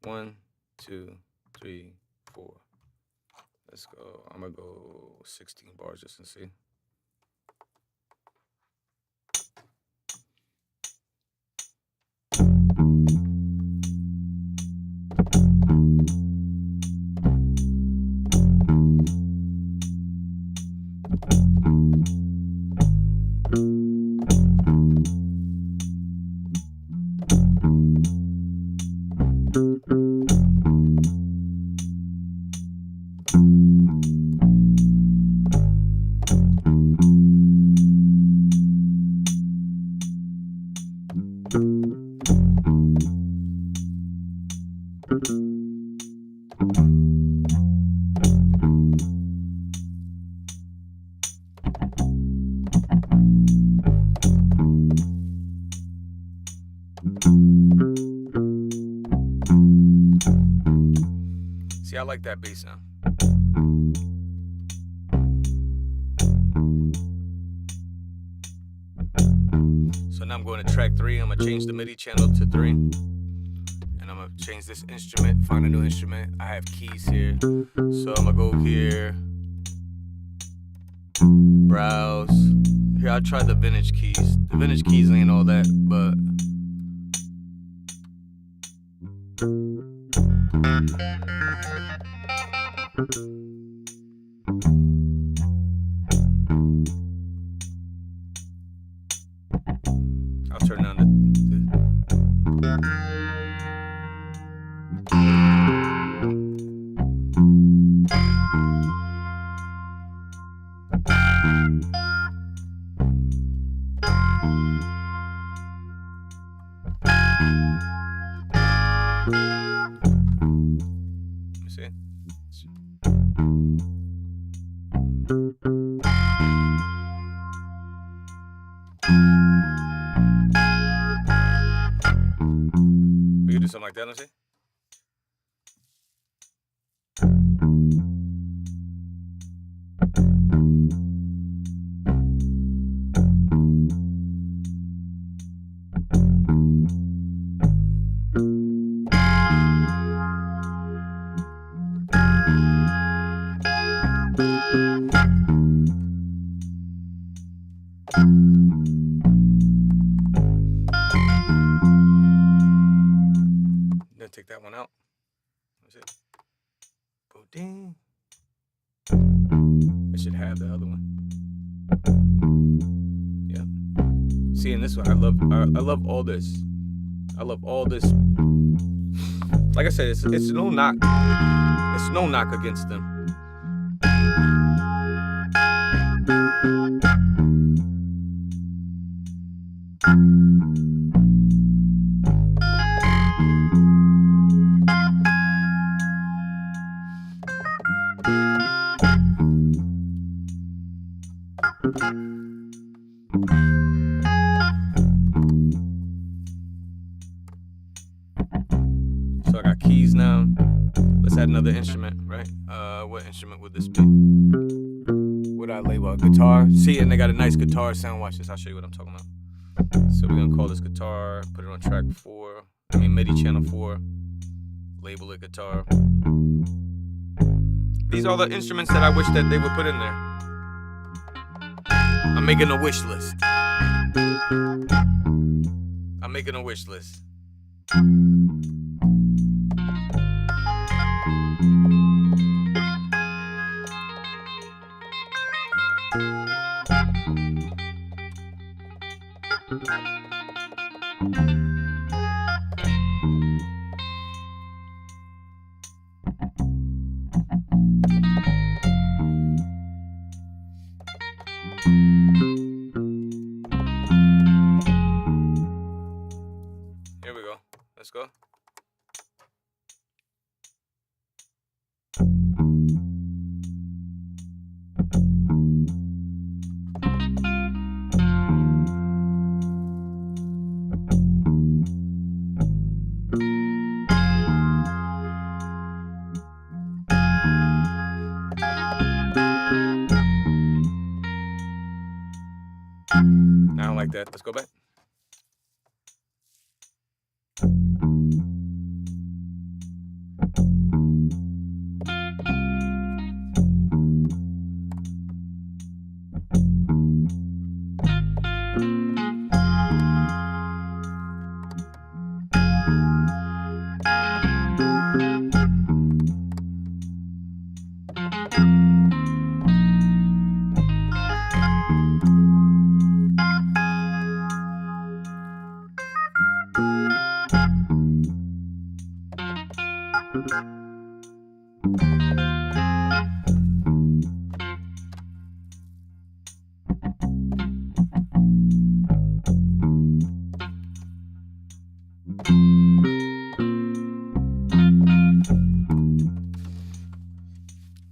One, two, three, four. Let's go. I'm gonna go 16 bars just to see. See, I like that bass sound. So now I'm going to track 3. I'm going to change the MIDI channel to 3. And I'm going to change this instrument, find a new instrument. I have keys here. So I'm going to go here. Browse. Here, I'll try the vintage keys. The vintage keys ain't all that, but... I'll turn down the... See? We can do something like that, let's see. Then take that one out. That's it. Boom. It should have the other one. Yeah. See, in this one, I love all this. I love all this. Like I said, it's no knock. It's no knock against them. So I got keys now. Let's add another instrument, right? What instrument would this be? What would I label a guitar? See, and they got a nice guitar sound. Watch this. I'll show you what I'm talking about. So we're gonna call this guitar. Put it on track 4. MIDI channel 4. Label it guitar. These are the instruments that I wish that they would put in there. I'm making a wish list. I'm making a wish list. Here we go. Let's go. I don't like that. Let's go back.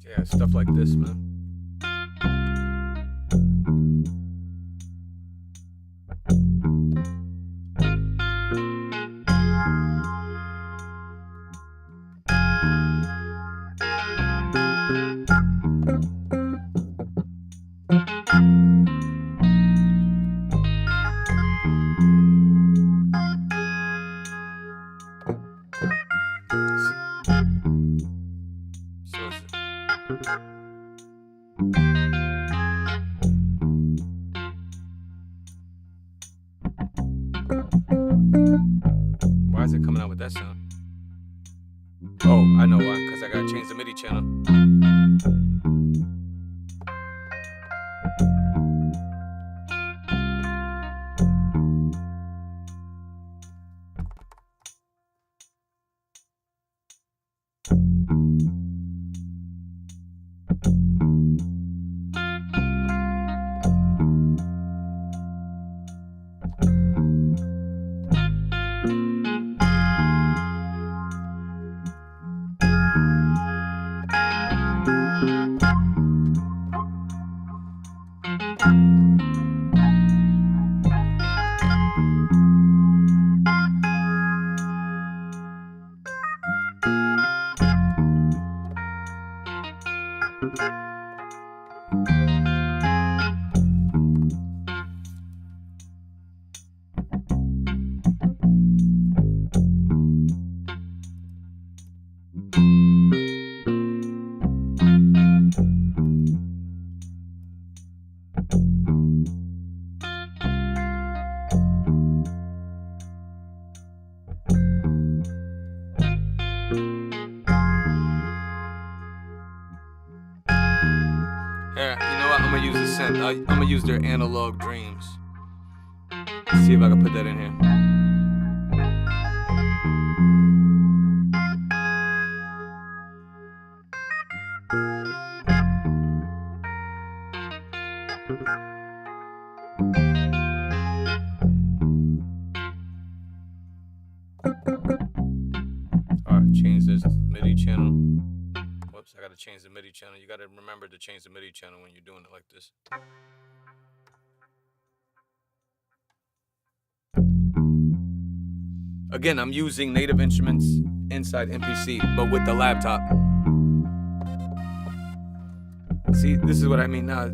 Yeah, stuff like this, man. Why is it coming out with that sound? Oh, I know why. Because I gotta change the MIDI channel. Yeah, you know what? I'm gonna use the synth. I'm gonna use their Analog Dreams. See if I can put that in here. Alright, change this MIDI channel. Whoops, I gotta change the MIDI channel. You gotta remember to change the MIDI channel when you're doing it like this. Again, I'm using native instruments inside MPC, but with the laptop. See, See, this is what I mean now.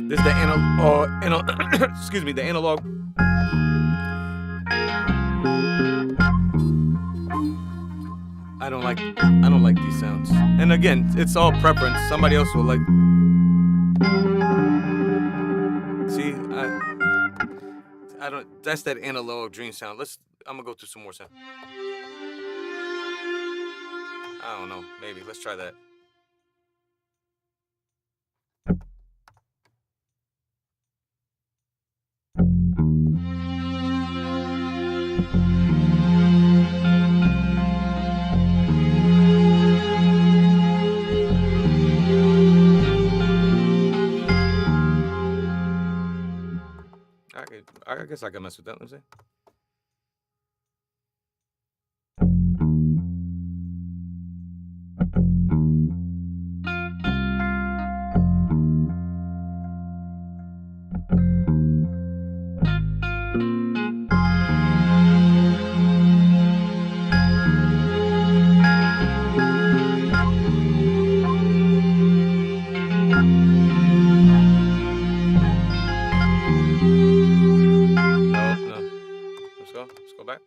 This is the excuse me, the analog. I don't like these sounds. And again, it's all preference. Somebody else will like. See, I don't. That's that analog dream sound. I'm gonna go through some more sound. I don't know. Maybe let's try that. I guess I can mess with that. Let me see. Let's go back.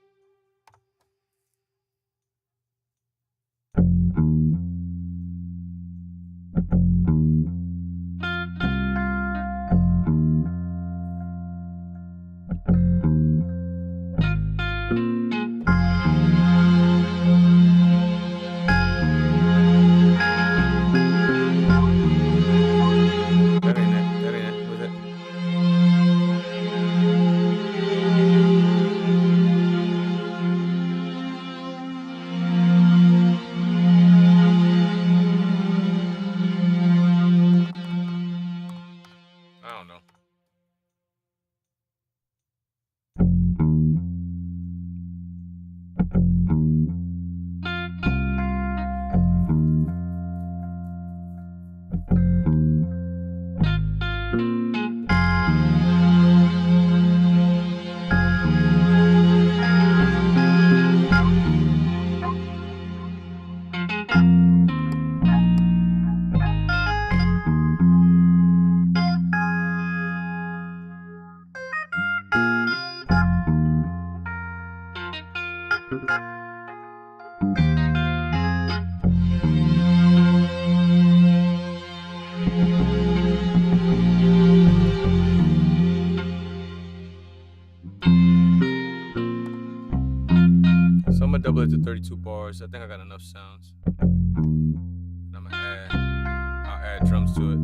So I'm gonna double it to 32 bars. I think I got enough sounds. And I'll add drums to it.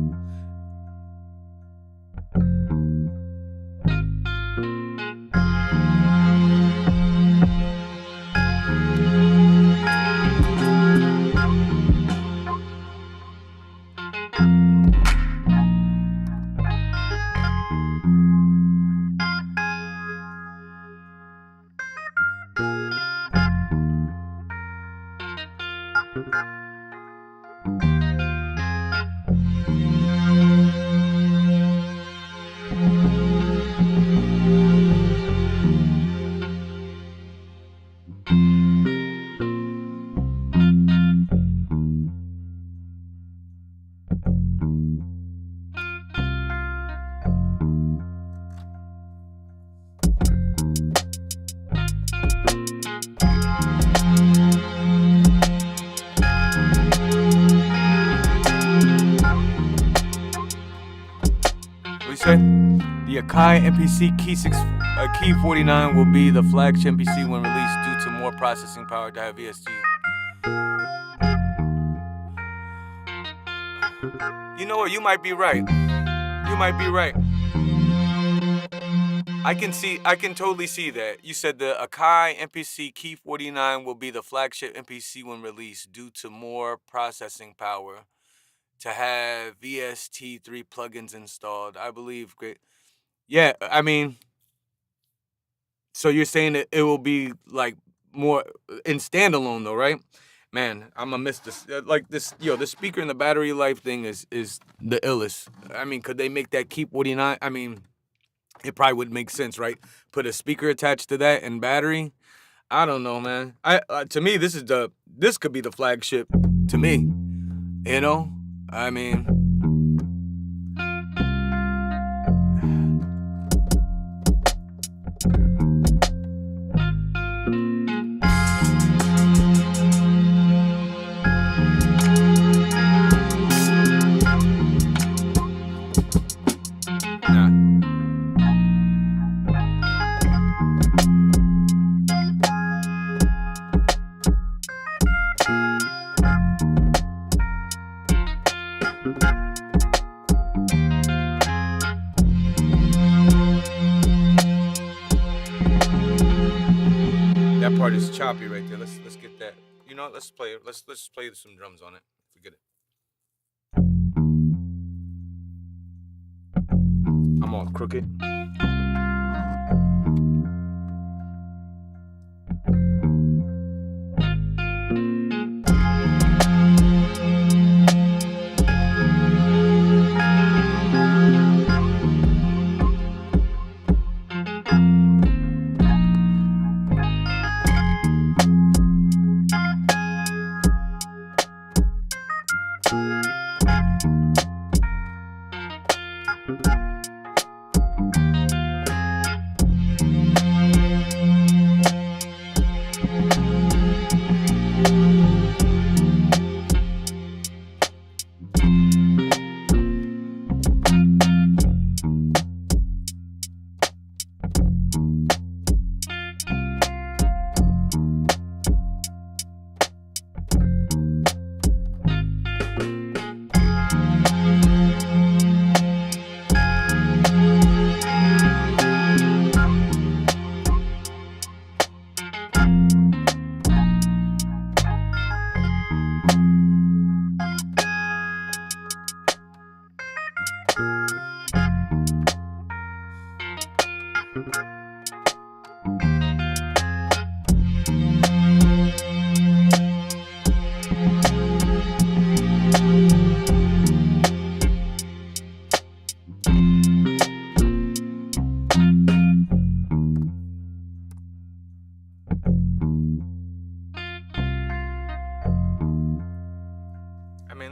The Akai MPC Key 49 will be the flagship MPC when released due to more processing power to have VST. You know what? You might be right. You might be right. I can totally see that. You said the Akai MPC Key 49 will be the flagship MPC when released due to more processing power to have VST3 plugins installed. I believe great. Yeah, I mean, so you're saying that it will be like more in standalone though, right? Man, I'm gonna miss this. Like this, the speaker and the battery life thing is the illest. I mean, could they make that Key 49? I mean, it probably would make sense, right? Put a speaker attached to that and battery. I don't know, man. To me, this could be the flagship. To me, I mean, that part is choppy right there. Let's get that. You know, let's play it. Let's play some drums on it. Forget it. I'm all crooked.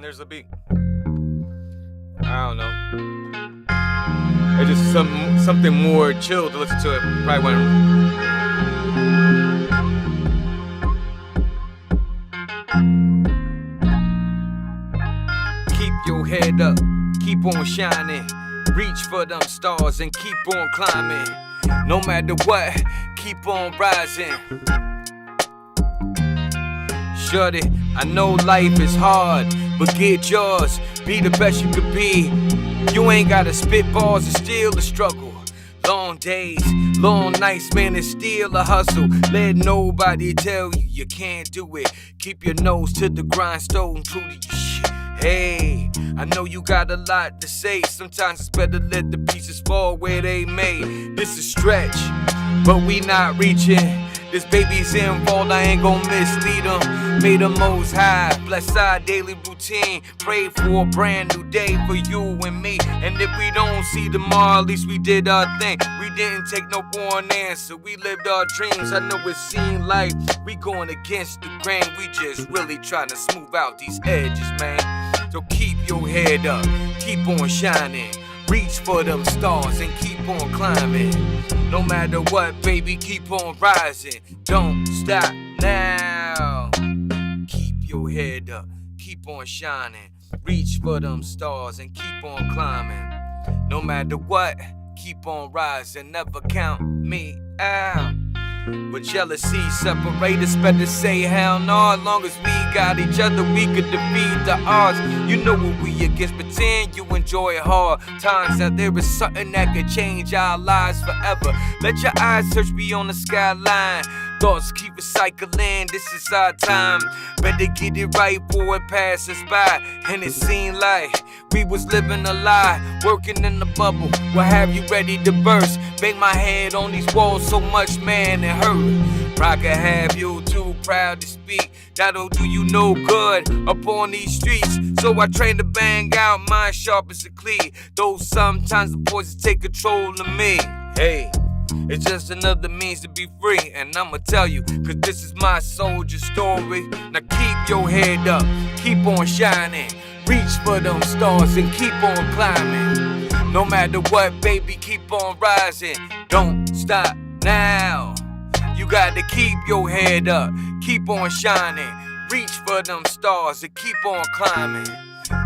There's a beat. I don't know. It's just something more chill to listen to it. Probably when keep your head up, keep on shining, reach for them stars and keep on climbing. No matter what, keep on rising. Shorty, I know life is hard, but get yours, be the best you could be. You ain't gotta spit balls, it's still a struggle. Long days, long nights, man, it's still a hustle. Let nobody tell you you can't do it. Keep your nose to the grindstone, true to your shit. Hey, I know you got a lot to say. Sometimes it's better let the pieces fall where they may. This is stretch, but we not reaching. This baby's involved, I ain't gon' mislead them. May the most high bless our daily routine. Pray for a brand new day for you and me. And if we don't see tomorrow, at least we did our thing. We didn't take no for an answer, we lived our dreams. I know it seemed like we going against the grain. We just really trying to smooth out these edges, man. So keep your head up, keep on shining. Reach for them stars and keep on climbing. No matter what, baby, keep on rising. Don't stop now. Keep your head up, keep on shining. Reach for them stars and keep on climbing. No matter what, keep on rising. Never count me out. But jealousy separate us, better say hell no. As long as we got each other, we could defeat the odds. You know what we against, pretend you enjoy hard times. That there is something that could change our lives forever. Let your eyes search beyond the skyline. Thoughts keep recycling, this is our time. Better get it right before it passes by. And it seemed like we was living a lie, working in the bubble. What have you ready to burst? Bang my head on these walls so much, man, it hurt. I could have you too proud to speak. That'll do you no good up on these streets. So I train to bang out, mind sharp as a cleat. Though sometimes the voices take control of me. Hey, it's just another means to be free. And I'ma tell you, cause this is my soldier story. Now keep your head up, keep on shining. Reach for them stars and keep on climbing. No matter what, baby, keep on rising. Don't stop now. You got to keep your head up, keep on shining. Reach for them stars and keep on climbing.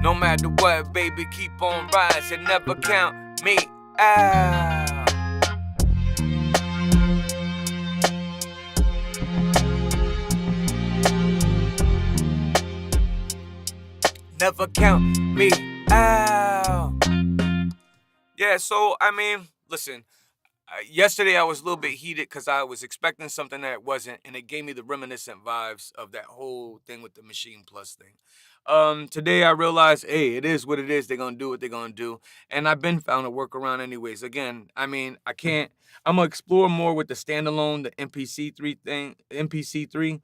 No matter what, baby, keep on rising. Never count me out. Never count me out. Yeah, so, I mean, listen. Yesterday I was a little bit heated because I was expecting something that it wasn't, and it gave me the reminiscent vibes of that whole thing with the Machine Plus thing. Today I realized, hey, it is what it is. They're gonna do what they're gonna do, and I've been found a workaround anyways. Again, I mean, I'm gonna explore more with the standalone, the MPC3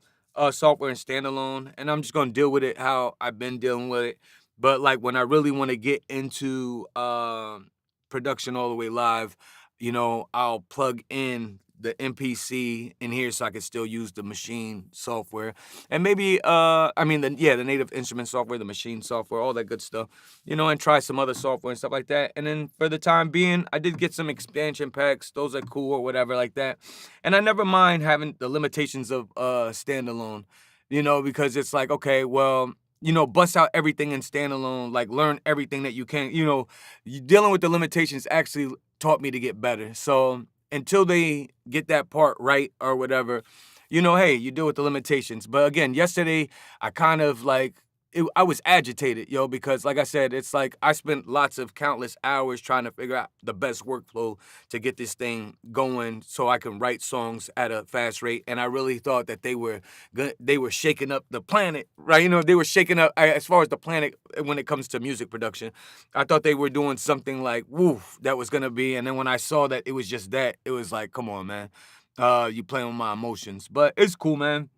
software and standalone, and I'm just gonna deal with it how I've been dealing with it. But like when I really want to get into production all the way live, I'll plug in the MPC in here so I can still use the machine software. And maybe, the native instrument software, the machine software, all that good stuff, and try some other software and stuff like that. And then for the time being, I did get some expansion packs. Those are cool or whatever like that. And I never mind having the limitations of standalone, because it's like, okay, well, bust out everything in standalone, like learn everything that you can, dealing with the limitations actually taught me to get better. So until they get that part right or whatever, hey, you deal with the limitations. But again, yesterday, I kind of I was agitated, because like I said, it's like I spent countless hours trying to figure out the best workflow to get this thing going so I can write songs at a fast rate. And I really thought that they were shaking up the planet, right? They were shaking up as far as the planet when it comes to music production. I thought they were doing something like, woof, that was going to be. And then when I saw that it was just that, it was like, come on, man. You playing with my emotions. But it's cool, man.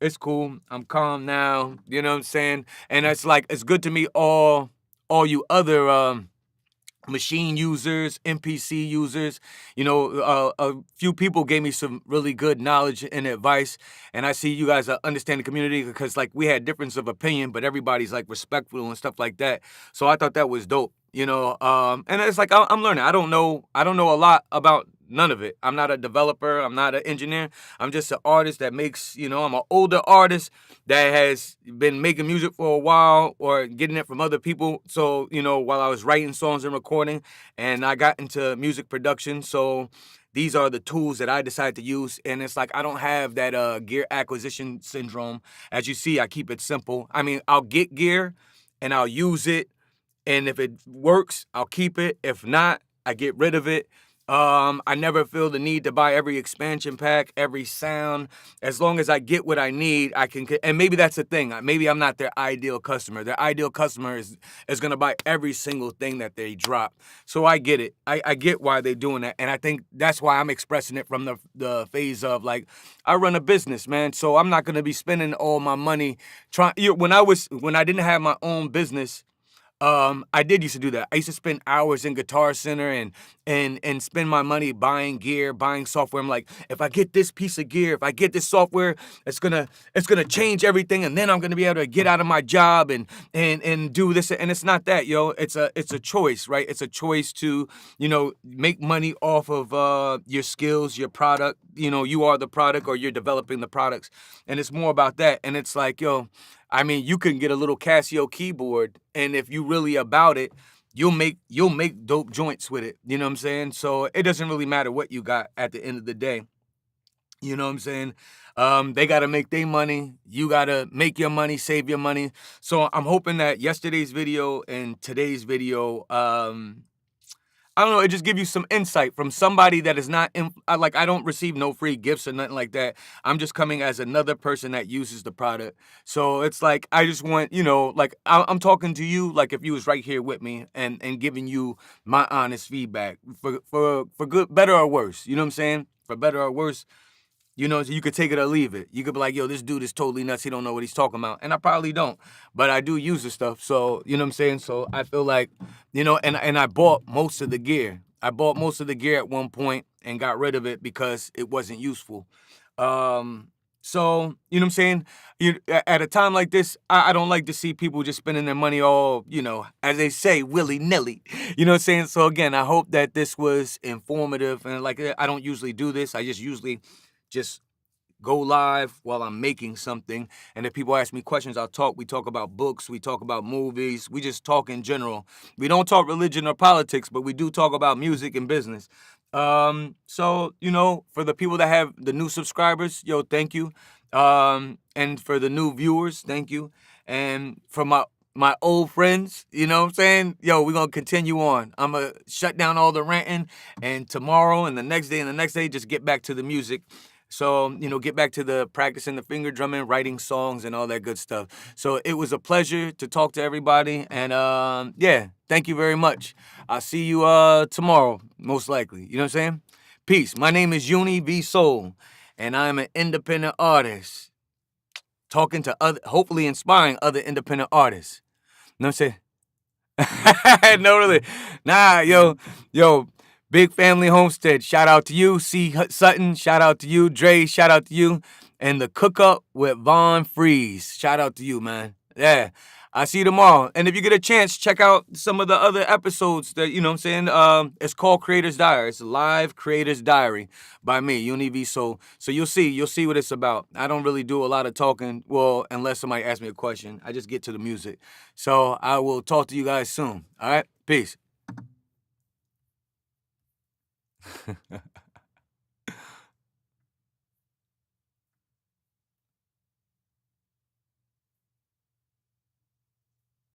It's cool. I'm calm now. You know what I'm saying? And it's like, it's good to meet all you other machine users, MPC users. A few people gave me some really good knowledge and advice. And I see you guys understand the community because like we had difference of opinion, but everybody's like respectful and stuff like that. So I thought that was dope. And it's like I'm learning. I don't know a lot about none of it. I'm not a developer. I'm not an engineer. I'm just an artist that makes, I'm an older artist that has been making music for a while or getting it from other people. So, while I was writing songs and recording, and I got into music production. So these are the tools that I decided to use. And it's like I don't have that gear acquisition syndrome. As you see, I keep it simple. I mean, I'll get gear and I'll use it. And if it works, I'll keep it. If not, I get rid of it. I never feel the need to buy every expansion pack, every sound. As long as I get what I need, I can. And maybe that's the thing. Maybe I'm not their ideal customer. Their ideal customer is going to buy every single thing that they drop. So I get it. I get why they're doing that. And I think that's why I'm expressing it from the phase of like, I run a business, man. So I'm not going to be spending all my money trying. When I didn't have my own business, I did used to do that. I used to spend hours in Guitar Center and spend my money buying gear, buying software. I'm like, if I get this piece of gear, if I get this software, it's gonna change everything, and then I'm gonna be able to get out of my job and do this. And it's not that, yo. It's a choice, right? It's a choice to, make money off of your skills, your product. You are the product or you're developing the products. And it's more about that. And it's like, yo, I mean, you can get a little Casio keyboard, and if you really about it, you'll make dope joints with it. You know what I'm saying? So it doesn't really matter what you got at the end of the day. You know what I'm saying? They got to make their money. You got to make your money, save your money. So I'm hoping that yesterday's video and today's video, I don't know, it just gives you some insight from somebody that is not, I don't receive no free gifts or nothing like that. I'm just coming as another person that uses the product. So it's like, I just want, I'm talking to you like if you was right here with me and giving you my honest feedback for good, better or worse. You know what I'm saying? For better or worse. So you could take it or leave it. You could be like, yo, this dude is totally nuts. He don't know what he's talking about. And I probably don't. But I do use the stuff. So, you know what I'm saying? So I feel like, and I bought most of the gear. I bought most of the gear at one point and got rid of it because it wasn't useful. So, you know what I'm saying? At a time like this, I don't like to see people just spending their money all, as they say, willy-nilly. You know what I'm saying? So again, I hope that this was informative. And like, I don't usually do this. I just usually just go live while I'm making something. And if people ask me questions, we talk about books, we talk about movies, we just talk in general. We don't talk religion or politics, but we do talk about music and business. So, for the people that have the new subscribers, yo, thank you. And for the new viewers, thank you. And for my old friends, you know what I'm saying? Yo, we're gonna continue on. I'm gonna shut down all the ranting, and tomorrow and the next day and the next day, just get back to the music. So, get back to the practicing the finger drumming, writing songs, and all that good stuff. So it was a pleasure to talk to everybody. And yeah, thank you very much. I'll see you tomorrow, most likely. You know what I'm saying? Peace. My name is Uni V Soul, and I'm an independent artist. Talking to hopefully inspiring other independent artists. You know what I'm saying? No, really. Nah, yo, Big Family Homestead, shout out to you. C. Sutton, shout out to you. Dre, shout out to you. And the Cook Up with Von Freeze, shout out to you, man. Yeah, I'll see you tomorrow. And if you get a chance, check out some of the other episodes that, what I'm saying? It's called Creator's Diary. It's Live Creator's Diary by me, Uni V Soul. So you'll see what it's about. I don't really do a lot of talking, well, unless somebody asks me a question. I just get to the music. So I will talk to you guys soon. All right? Peace.